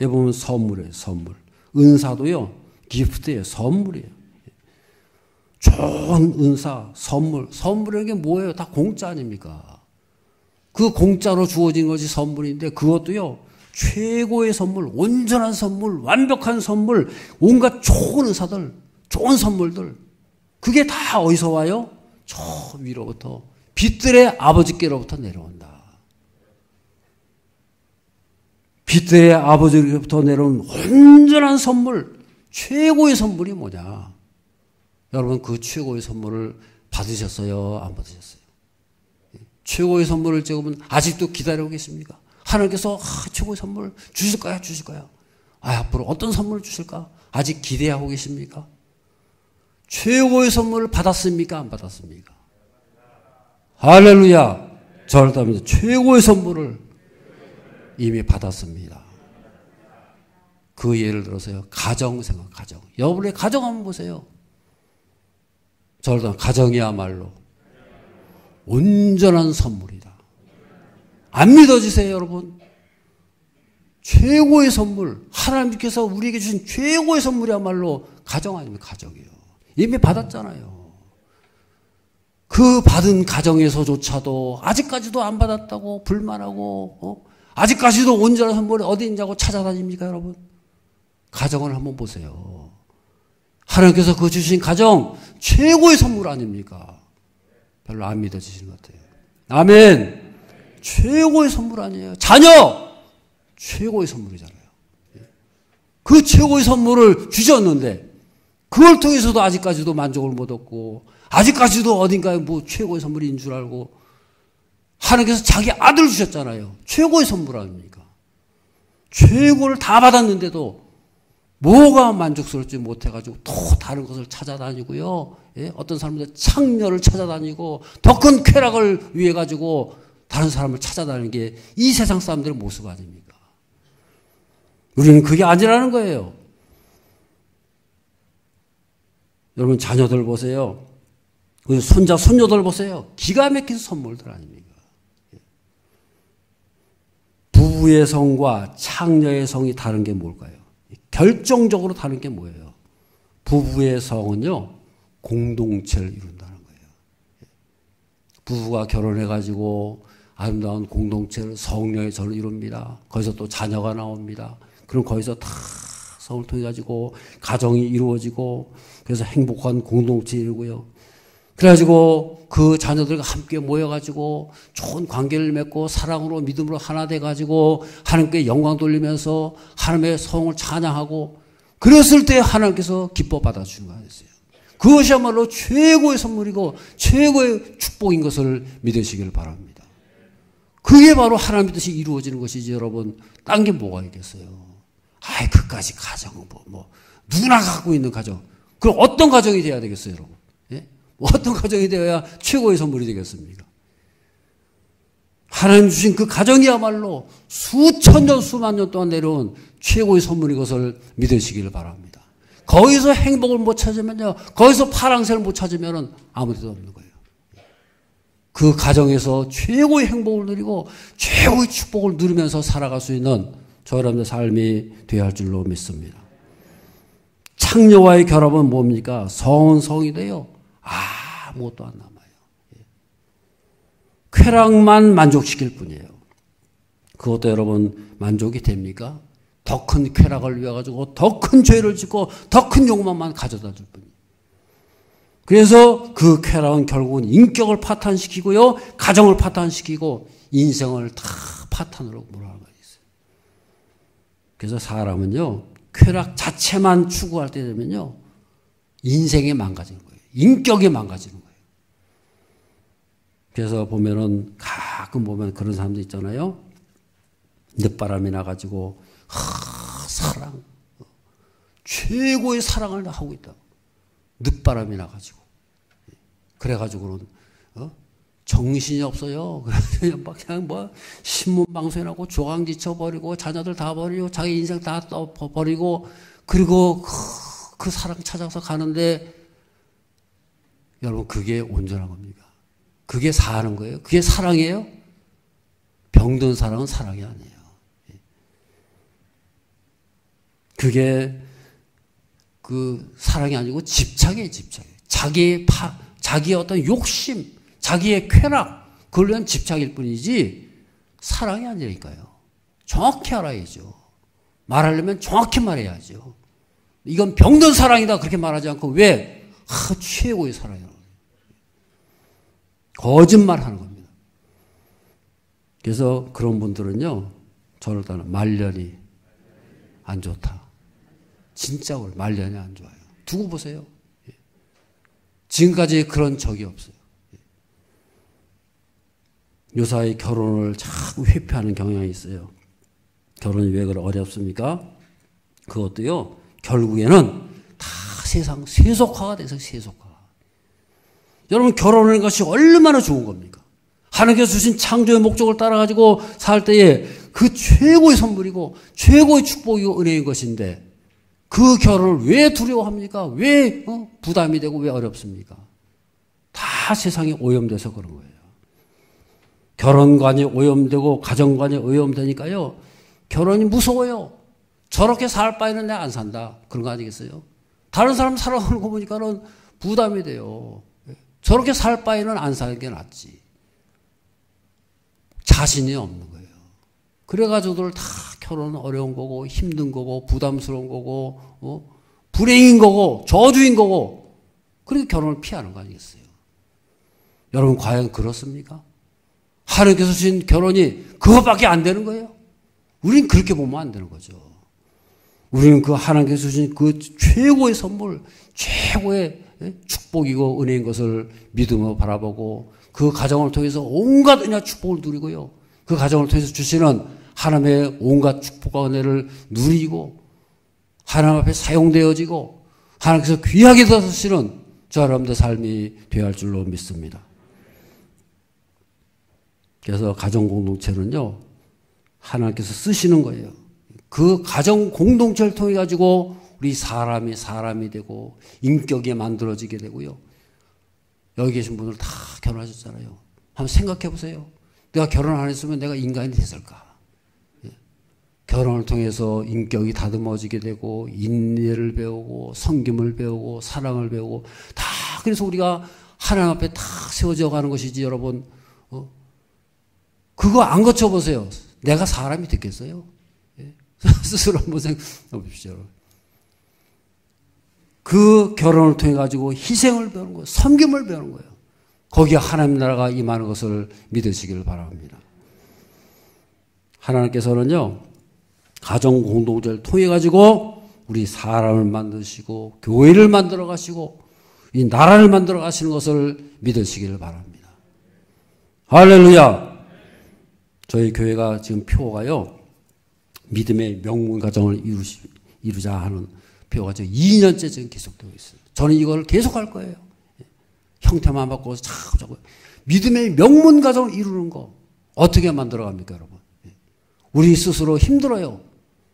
여기 보면 선물이에요. 선물. 은사도요. 기프트예요. 선물이에요. 좋은 은사, 선물. 선물이라는 게 뭐예요? 다 공짜 아닙니까? 그 공짜로 주어진 것이 선물인데 그것도요. 최고의 선물, 온전한 선물, 완벽한 선물, 온갖 좋은 은사들, 좋은 선물들. 그게 다 어디서 와요? 저 위로부터 빛들의 아버지께로부터 내려온다. 빛들의 아버지께로부터 내려온 온전한 선물, 최고의 선물이 뭐냐? 여러분 그 최고의 선물을 받으셨어요? 안 받으셨어요? 최고의 선물을 지금은 아직도 기다리고 계십니까? 하나님께서 최고의 선물 주실까요? 주실까요? 앞으로 어떤 선물을 주실까? 아직 기대하고 계십니까? 최고의 선물을 받았습니까? 안 받았습니까? 할렐루야! 저를 따르면서 최고의 선물을 이미 받았습니다. 그 예를 들어서요. 가정. 여러분의 가정 한번 보세요. 저를 따르면 가정이야말로 온전한 선물이다. 안 믿어지세요, 여러분? 최고의 선물, 하나님께서 우리에게 주신 최고의 선물이야말로 가정 아닙니까? 가정이요. 이미 받았잖아요. 그 받은 가정에서조차도 아직까지도 안 받았다고 불만하고 아직까지도 온전한 선물이 어디 있냐고 찾아다닙니까, 여러분? 가정을 한번 보세요. 하나님께서 그 주신 가정 최고의 선물 아닙니까? 별로 안 믿어지시는 것 같아요. 아멘. 최고의 선물 아니에요. 자녀 최고의 선물이잖아요. 그 최고의 선물을 주셨는데 그걸 통해서도 아직까지도 만족을 못 얻고 아직까지도 어딘가에 뭐 최고의 선물인 줄 알고 하나님께서 자기 아들 주셨잖아요. 최고의 선물 아닙니까? 최고를 다 받았는데도 뭐가 만족스럽지 못해가지고 또 다른 것을 찾아다니고요. 어떤 사람들 창녀를 찾아다니고 더 큰 쾌락을 위해 가지고 다른 사람을 찾아다니는 게 이 세상 사람들의 모습 아닙니까? 우리는 그게 아니라는 거예요. 여러분 자녀들 보세요. 손자, 손녀들 보세요. 기가 막힌 선물들 아닙니까? 부부의 성과 창녀의 성이 다른 게 뭘까요? 결정적으로 다른 게 뭐예요? 부부의 성은요. 공동체를 이룬다는 거예요. 부부가 결혼해가지고 아름다운 공동체를 성령의 절을 이룹니다. 거기서 또 자녀가 나옵니다. 그럼 거기서 다 성을 통해 가지고 가정이 이루어지고 그래서 행복한 공동체 이루고요. 그래가지고 그 자녀들과 함께 모여가지고 좋은 관계를 맺고 사랑으로 믿음으로 하나 돼가지고 하나님께 영광 돌리면서 하나님의 성을 찬양하고 그랬을 때 하나님께서 기뻐 받아주는 거 아니었어요. 그것이야말로 최고의 선물이고 최고의 축복인 것을 믿으시길 바랍니다. 그게 바로 하나님의 뜻이 이루어지는 것이지 여러분 딴 게 뭐가 있겠어요. 그까지 가정은 누구나 갖고 있는 가정. 그럼 어떤 가정이 돼야 되겠어요 여러분. 어떤 가정이 되어야 최고의 선물이 되겠습니까? 하나님 주신 그 가정이야말로 수천 년 수만 년 동안 내려온 최고의 선물인 것을 믿으시기를 바랍니다. 거기서 행복을 못 찾으면요. 거기서 파랑새를 못 찾으면 아무 데도 없는 거예요. 그 가정에서 최고의 행복을 누리고 최고의 축복을 누리면서 살아갈 수 있는 저 여러분의 삶이 되어야 할 줄로 믿습니다. 창녀와의 결합은 뭡니까? 성이 돼요. 아무것도 안 남아요. 쾌락만 만족시킬 뿐이에요. 그것도 여러분 만족이 됩니까? 더 큰 쾌락을 위해 가지고 더 큰 죄를 짓고 더 큰 욕망만 가져다 줄 뿐이에요. 그래서 그 쾌락은 결국은 인격을 파탄시키고요. 가정을 파탄시키고 인생을 다 파탄으로 몰아가는 거예요. 그래서 사람은요. 쾌락 자체만 추구할 때 되면요. 인생이 망가지는 거예요. 인격이 망가지는 거예요. 그래서 보면은 가끔 보면 그런 사람도 있잖아요. 늦바람이 나가지고 사랑 최고의 사랑을 하고 있다고. 늦바람이 나가지고 그래가지고는 정신이 없어요. 그냥 신문 방송에 나고 조강지쳐 버리고 자녀들 다 버리고 자기 인생 다 버리고 그리고 그 사랑 찾아서 가는데 여러분 그게 온전한 겁니까? 그게 사는 거예요? 그게 사랑이에요? 병든 사랑은 사랑이 아니에요. 그게 그 사랑이 아니고 집착이에요, 집착. 자기의 어떤 욕심, 자기의 쾌락, 그걸 위한 집착일 뿐이지 사랑이 아니니까요. 정확히 알아야죠. 말하려면 정확히 말해야죠. 이건 병든 사랑이다 그렇게 말하지 않고 왜? 최고의 사랑이라고. 거짓말하는 겁니다. 그래서 그런 분들은요, 저를 따라 말년이 안 좋다. 진짜 말년이 안 좋아요. 두고 보세요. 지금까지 그런 적이 없어요. 요사이 결혼을 자꾸 회피하는 경향이 있어요. 결혼이 왜 그렇게 어렵습니까? 그것도요, 결국에는 다 세상 세속화가 돼서 세속화. 여러분, 결혼하는 것이 얼마나 좋은 겁니까? 하나님께서 주신 창조의 목적을 따라가지고 살 때에 그 최고의 선물이고 최고의 축복이고 은혜인 것인데 그 결혼을 왜 두려워합니까? 왜 부담이 되고 왜 어렵습니까? 다 세상이 오염돼서 그런 거예요. 결혼관이 오염되고 가정관이 오염되니까요. 결혼이 무서워요. 저렇게 살 바에는 내가 안 산다. 그런 거 아니겠어요? 다른 사람 살아가는 거 보니까는 부담이 돼요. 저렇게 살 바에는 안 사는 게 낫지. 자신이 없는 거예요. 그래가지고들 다 결혼은 어려운 거고 힘든 거고 부담스러운 거고 불행인 거고 저주인 거고 그렇게 결혼을 피하는 거 아니겠어요? 여러분 과연 그렇습니까? 하나님께서 주신 결혼이 그것밖에 안 되는 거예요? 우린 그렇게 보면 안 되는 거죠. 우리는 그 하나님께서 주신 그 최고의 선물, 최고의 축복이고 은혜인 것을 믿음으로 바라보고 그 가정을 통해서 온갖 은혜와 축복을 누리고요. 그 가정을 통해서 주시는 하나님의 온갖 축복과 은혜를 누리고 하나님 앞에 사용되어지고 하나님께서 귀하게 드시는 저 여러분들 삶이 되어야 할 줄로 믿습니다. 그래서 가정 공동체는요, 하나님께서 쓰시는 거예요. 그 가정 공동체를 통해 가지고 우리 사람이 되고 인격이 만들어지게 되고요. 여기 계신 분들 다 결혼하셨잖아요. 한번 생각해 보세요. 내가 결혼 안 했으면 내가 인간이 됐을까? 결혼을 통해서 인격이 다듬어지게 되고 인내를 배우고 섬김을 배우고 사랑을 배우고 다 그래서 우리가 하나님 앞에 다 세워져 가는 것이지 여러분. 그거 안 거쳐보세요. 내가 사람이 됐겠어요? 스스로 한번 생각해 보십시오. 그 결혼을 통해 가지고 희생을 배우는 거예요. 섬김을 배우는 거예요. 거기에 하나님 나라가 임하는 것을 믿으시기를 바랍니다. 하나님께서는요, 가정 공동체를 통해 가지고 우리 사람을 만드시고 교회를 만들어 가시고 이 나라를 만들어 가시는 것을 믿으시기를 바랍니다. 할렐루야! 저희 교회가 지금 표가요, 믿음의 명문 가정을 이루자 하는 표가 지금 2년째 지금 계속되고 있어요. 저는 이걸 계속할 거예요. 형태만 바꿔서 자꾸 믿음의 명문 가정을 이루는 거 어떻게 만들어갑니까, 여러분? 우리 스스로 힘들어요.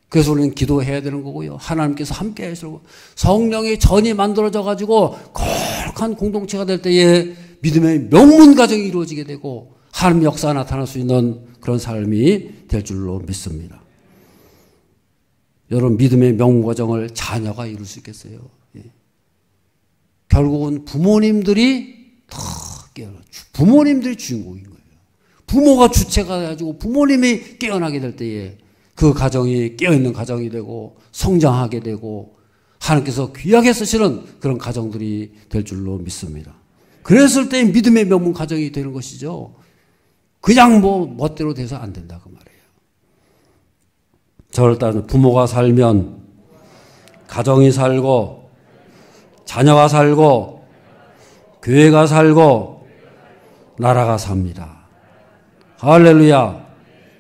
그래서 우리는 기도해야 되는 거고요. 하나님께서 함께 하시고 성령의 전이 만들어져 가지고 거룩한 공동체가 될 때에 믿음의 명문 가정이 이루어지게 되고 하나님 역사가 나타날 수 있는 그런 삶이 될 줄로 믿습니다. 여러분 믿음의 명문 가정을 자녀가 이룰 수 있겠어요? 결국은 부모님들이 부모님들이 주인공인 거예요. 부모가 주체가 돼가지고 부모님이 깨어나게 될 때에 그 가정이 깨어있는 가정이 되고 성장하게 되고 하나님께서 귀하게 쓰시는 그런 가정들이 될 줄로 믿습니다. 그랬을 때 믿음의 명문 가정이 되는 것이죠. 그냥 멋대로 돼서 안 된다 그 말이에요. 저를 따르는 부모가 살면 가정이 살고 자녀가 살고 교회가 살고 나라가 삽니다. 할렐루야.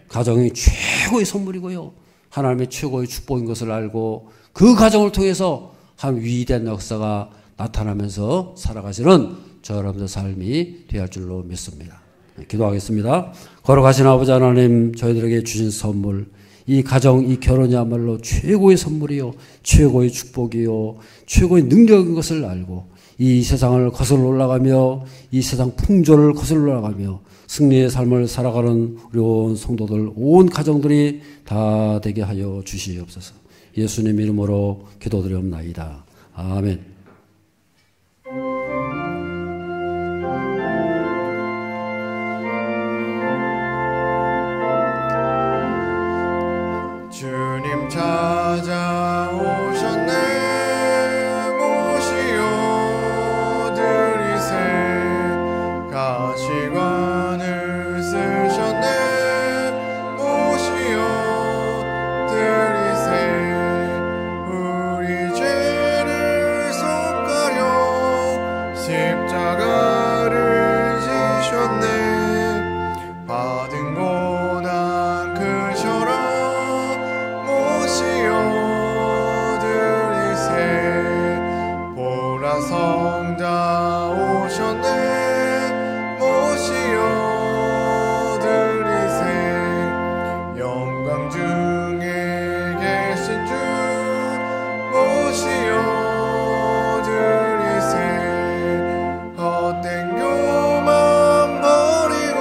가정이 최고의 선물이고요. 하나님의 최고의 축복인 것을 알고 그 가정을 통해서 한 위대한 역사가 나타나면서 살아가시는 저 여러분들 삶이 되어야 할 줄로 믿습니다. 기도하겠습니다. 걸어가신 아버지 하나님, 저희들에게 주신 선물, 이 가정, 이 결혼이야말로 최고의 선물이요, 최고의 축복이요, 최고의 능력인 것을 알고 이 세상을 거슬러 올라가며 이 세상 풍조를 거슬러 올라가며 승리의 삶을 살아가는 우리 온 성도들, 온 가정들이 다 되게 하여 주시옵소서. 예수님 이름으로 기도드리옵나이다. 아멘. 주님 찾아오셨네. 모시어 드리세. 가시관을 쓰셨네. 모시어 드리세. 우리 죄를 속가려 십자가를 지셨네. 받은 고난 크셔라. 모시어 드리세. 보라 성자 오셨네. 모시어 드리세. 영광 중에 계신 주 모시어 드리세. 헛된 교만 버리고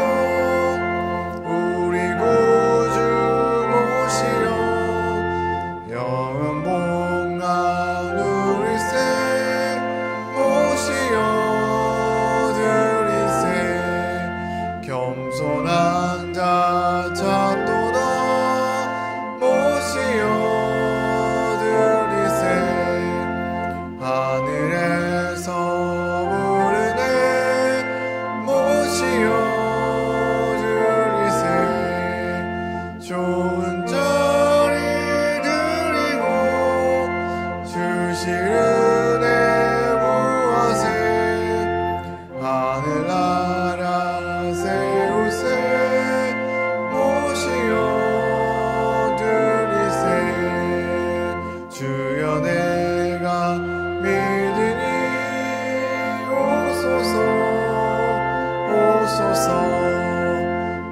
우리 구주 모시어 영원 복락 누릴세. 모시어 드리세. 겸손한 자 찾도다. 모시어 드리세. 하늘에서 부르네. 모시어 드리세. 좋은 자리 드리고 주실 은혜 무하세. 하늘나라 세우세. 모시어 드리세. 주여 내가 믿으니 오소서 오소서.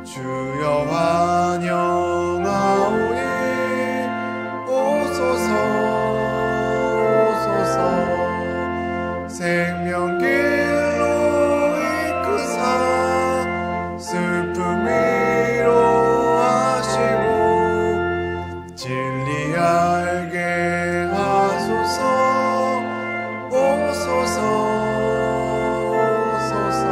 주여 환영하오니 오소서 오소서. 생명길로 이끄사 슬픔 위로하시고 진리 알게 하소서. 오소서 오소서.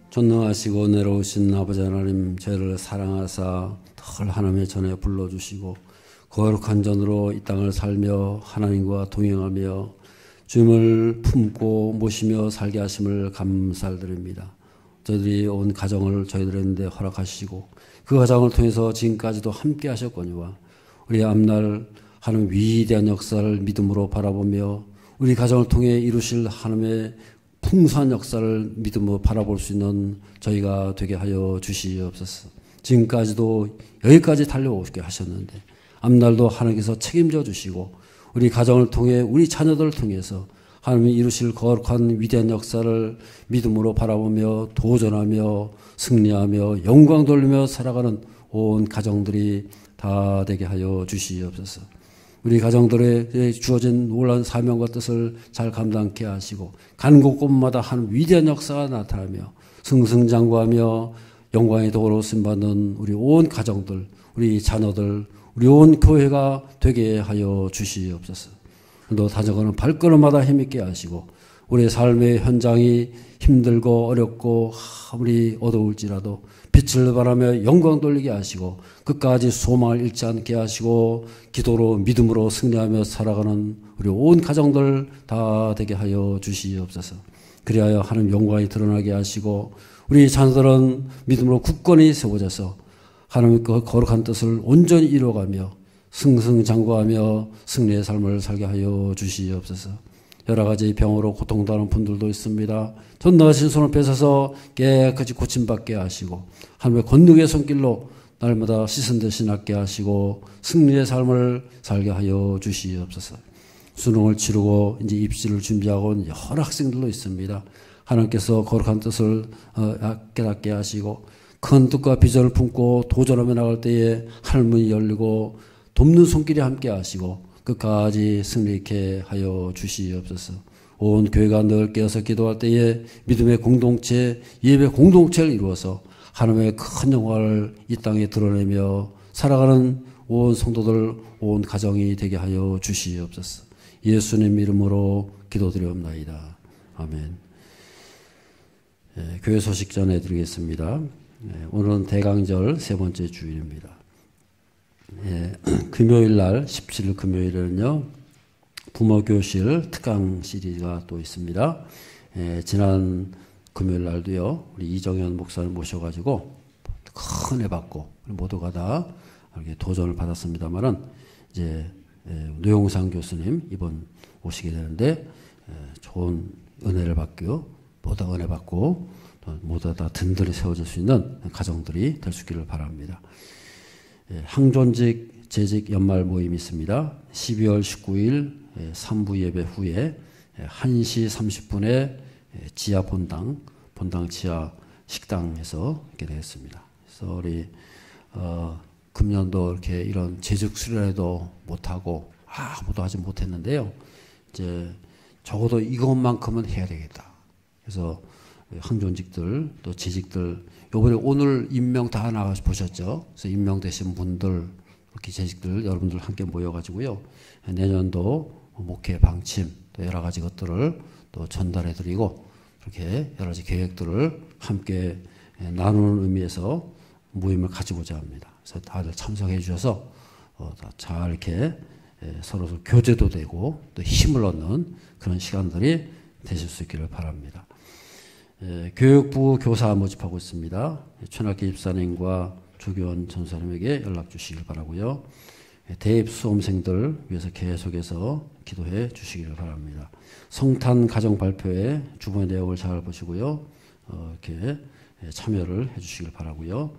전능하시고 내려오신 아버지 하나님, 저희를 사랑하사 늘 하나님의 전에 불러주시고 거룩한 전으로 이 땅을 살며 하나님과 동행하며 주님을 품고 모시며 살게 하심을 감사드립니다. 저희들이 온 가정을 저희들한테 허락하시고 그 가정을 통해서 지금까지도 함께 하셨거니와 우리 앞날 하나님 위대한 역사를 믿음으로 바라보며 우리 가정을 통해 이루실 하나님의 풍성한 역사를 믿음으로 바라볼 수 있는 저희가 되게 하여 주시옵소서. 지금까지도 여기까지 달려오게 하셨는데 앞날도 하나님께서 책임져 주시고 우리 가정을 통해 우리 자녀들을 통해서 하나님이 이루실 거룩한 위대한 역사를 믿음으로 바라보며 도전하며 승리하며 영광 돌리며 살아가는 온 가정들이 다 되게 하여 주시옵소서. 우리 가정들에 주어진 놀라운 사명과 뜻을 잘 감당케 하시고 가는 곳곳마다 한 위대한 역사가 나타나며 승승장구하며 영광의 도로 쓰임받는 우리 온 가정들, 우리 자녀들, 우리 온 교회가 되게 하여 주시옵소서. 또 다져가는 발걸음마다 힘있게 하시고 우리의 삶의 현장이 힘들고 어렵고 아무리 어두울지라도 빛을 발하며 영광 돌리게 하시고 끝까지 소망을 잃지 않게 하시고 기도로 믿음으로 승리하며 살아가는 우리 온 가정들 다 되게 하여 주시옵소서. 그리하여 하나님 영광이 드러나게 하시고 우리 자녀들은 믿음으로 굳건히 세워져서 하나님의 그 거룩한 뜻을 온전히 이루어가며 승승장구하며 승리의 삶을 살게 하여 주시옵소서. 여러 가지 병으로 고통당하는 분들도 있습니다. 전능하신 손을 뺏어서 깨끗이 고침받게 하시고 하나님의 권능의 손길로 날마다 씻은 듯이 낫게 하시고 승리의 삶을 살게 하여 주시옵소서. 수능을 치르고 이제 입시를 준비하고 온 여러 학생들도 있습니다. 하나님께서 거룩한 뜻을 깨닫게 하시고 큰 뜻과 비전을 품고 도전하며 나갈 때에 하늘문이 열리고 돕는 손길이 함께 하시고 끝까지 승리케 하여 주시옵소서. 온 교회가 늘 깨어서 기도할 때에 믿음의 공동체, 예배 공동체를 이루어서 하나님의 큰 영광을 이 땅에 드러내며 살아가는 온 성도들, 온 가정이 되게 하여 주시옵소서. 예수님 이름으로 기도드리옵나이다. 아멘. 교회 소식 전해드리겠습니다. 오늘은 대강절 세 번째 주일입니다. 금요일 날 17일 금요일에는요 부모교실 특강 시리즈가 또 있습니다. 지난 금요일 날도요 우리 이정현 목사님 모셔가지고 큰 은혜 받고 모두가 다 이렇게 도전을 받았습니다만은 이제 노용상 교수님 이번 오시게 되는데 좋은 은혜를 받고 모두 은혜 받고 모두 다 든든히 세워질 수 있는 가정들이 될 수 있기를 바랍니다. 항존직 재직 연말 모임이 있습니다. 12월 19일 3부 예배 후에 1시 30분에 지하 본당 지하 식당에서 있게 되겠습니다. 그래서 우리 금년도 이렇게 이런 재직 수련회도 못하고 아무도 하지 못했는데요. 이제 적어도 이것만큼은 해야 되겠다. 그래서 항존직들 또 재직들 요번에 오늘 임명 다 나가 보셨죠? 그래서 임명되신 분들 이렇게 재직들 여러분들 함께 모여가지고요 내년도 목회 방침 또 여러 가지 것들을 또 전달해드리고 그렇게 여러 가지 계획들을 함께 나누는 의미에서 모임을 가지고자 합니다. 그래서 다들 참석해 주셔서 잘 이렇게 서로 교제도 되고 또 힘을 얻는 그런 시간들이 되실 수 있기를 바랍니다. 교육부 교사 모집하고 있습니다. 최낙기 집사님과 조교원 전사님에게 연락 주시길 바라고요. 대입 수험생들 위해서 계속해서 기도해 주시기를 바랍니다. 성탄 가정 발표회 주보의 내용을 잘 보시고요. 이렇게 참여를 해 주시길 바라고요.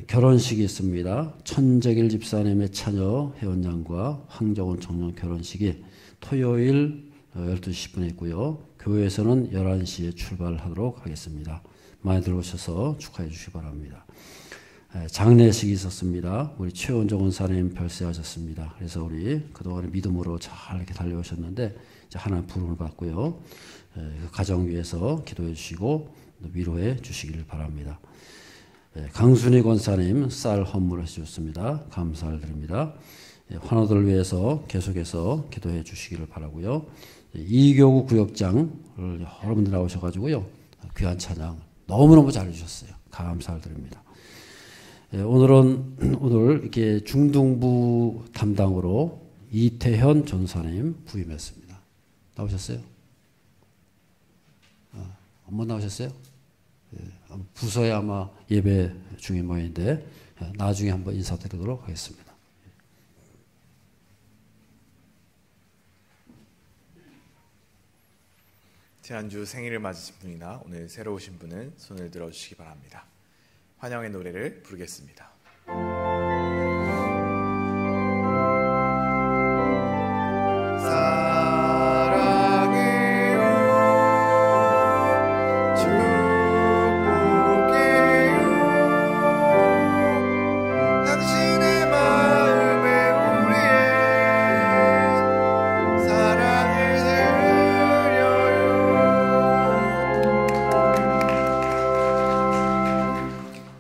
결혼식이 있습니다. 천재길 집사님의 차녀 혜원양과 황정원 청년 결혼식이 토요일 12시 10분에 있고요. 교회에서는 11시에 출발하도록 하겠습니다. 많이 들어오셔서 축하해 주시기 바랍니다. 장례식이 있었습니다. 우리 최원정 원사님 별세하셨습니다. 그래서 우리 그동안에 믿음으로 잘 이렇게 달려오셨는데 이제 하나님 부름을 받고요. 그 가정 위해서 기도해 주시고 위로해 주시기를 바랍니다. 강순희 권사님 쌀 헌물해 주셨습니다. 감사를 드립니다. 환우들 위해서 계속해서 기도해 주시기를 바라고요. 이교구 구역장을 여러분들 나오셔가지고요 귀한 찬양 너무너무 잘해주셨어요. 감사를 드립니다. 오늘 이렇게 중등부 담당으로 이태현 전사님 부임했습니다. 나오셨어요? 못 나오셨어요? 부서에 아마 예배 중인 모양인데 나중에 한번 인사드리도록 하겠습니다. 지난주 생일을 맞으신 분이나 오늘 새로 오신 분은 손을 들어주시기 바랍니다. 환영의 노래를 부르겠습니다.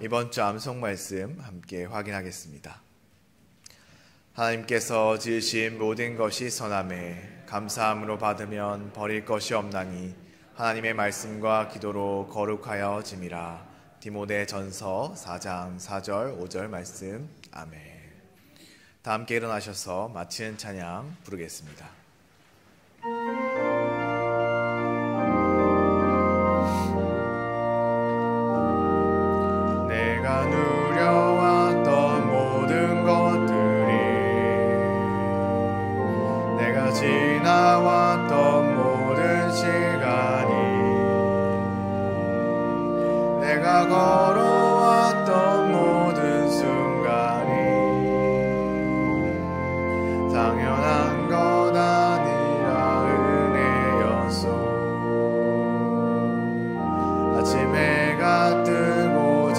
이번 주 암송 말씀 함께 확인하겠습니다. 하나님께서 지으신 모든 것이 선하매 감사함으로 받으면 버릴 것이 없나니 하나님의 말씀과 기도로 거룩하여 짐이라. 디모데 전서 4장 4절 5절 말씀. 아멘. 다 함께 일어나셔서 마치는 찬양 부르겠습니다. 내가 누려왔던 모든 것들이 내가 지나왔던 모든 시간이 내가 걸어왔던 모든 순간이 당연한 것 아니라 은혜였소. 아침 해가 뜨고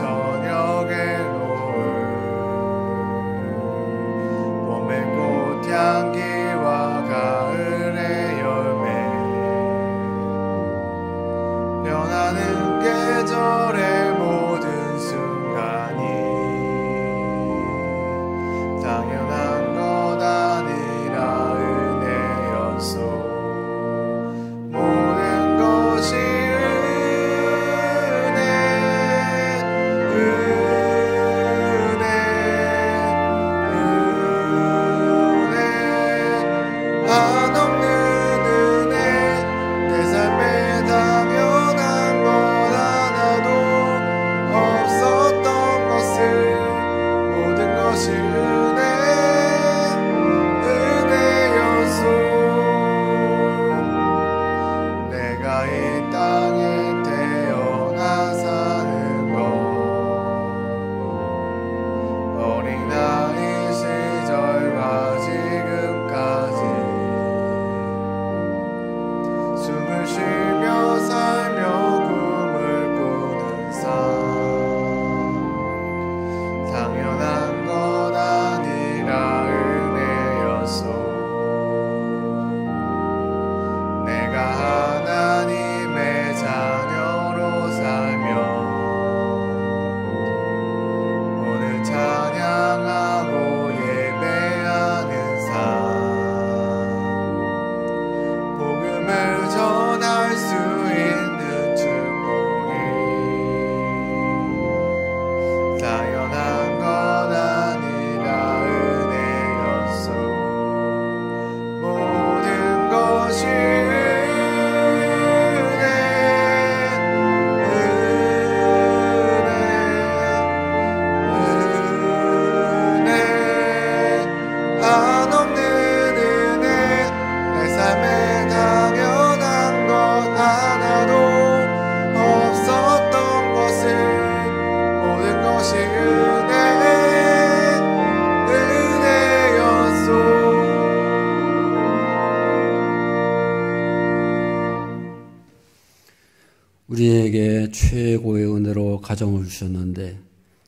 하나님의 최고의 은혜로 가정을 주셨는데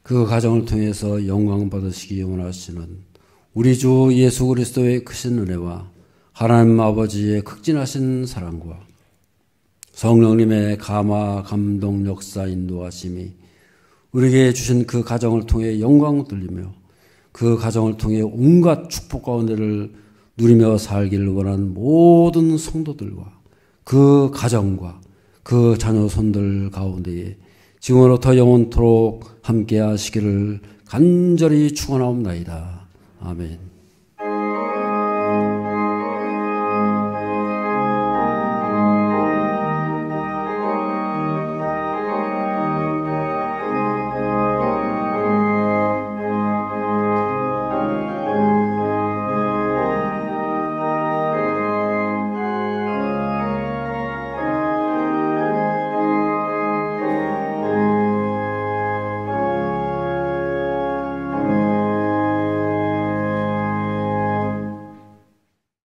그 가정을 통해서 영광 받으시기 원하시는 우리 주 예수 그리스도의 크신 은혜와 하나님 아버지의 극진하신 사랑과 성령님의 감화, 감동, 역사, 인도하심이 우리에게 주신 그 가정을 통해 영광 돌리며 그 가정을 통해 온갖 축복과 은혜를 누리며 살기를 원하는 모든 성도들과 그 가정과 그 자녀 손들 가운데에 지금으로부터 영원토록 함께 하시기를 간절히 축원하옵나이다. 아멘.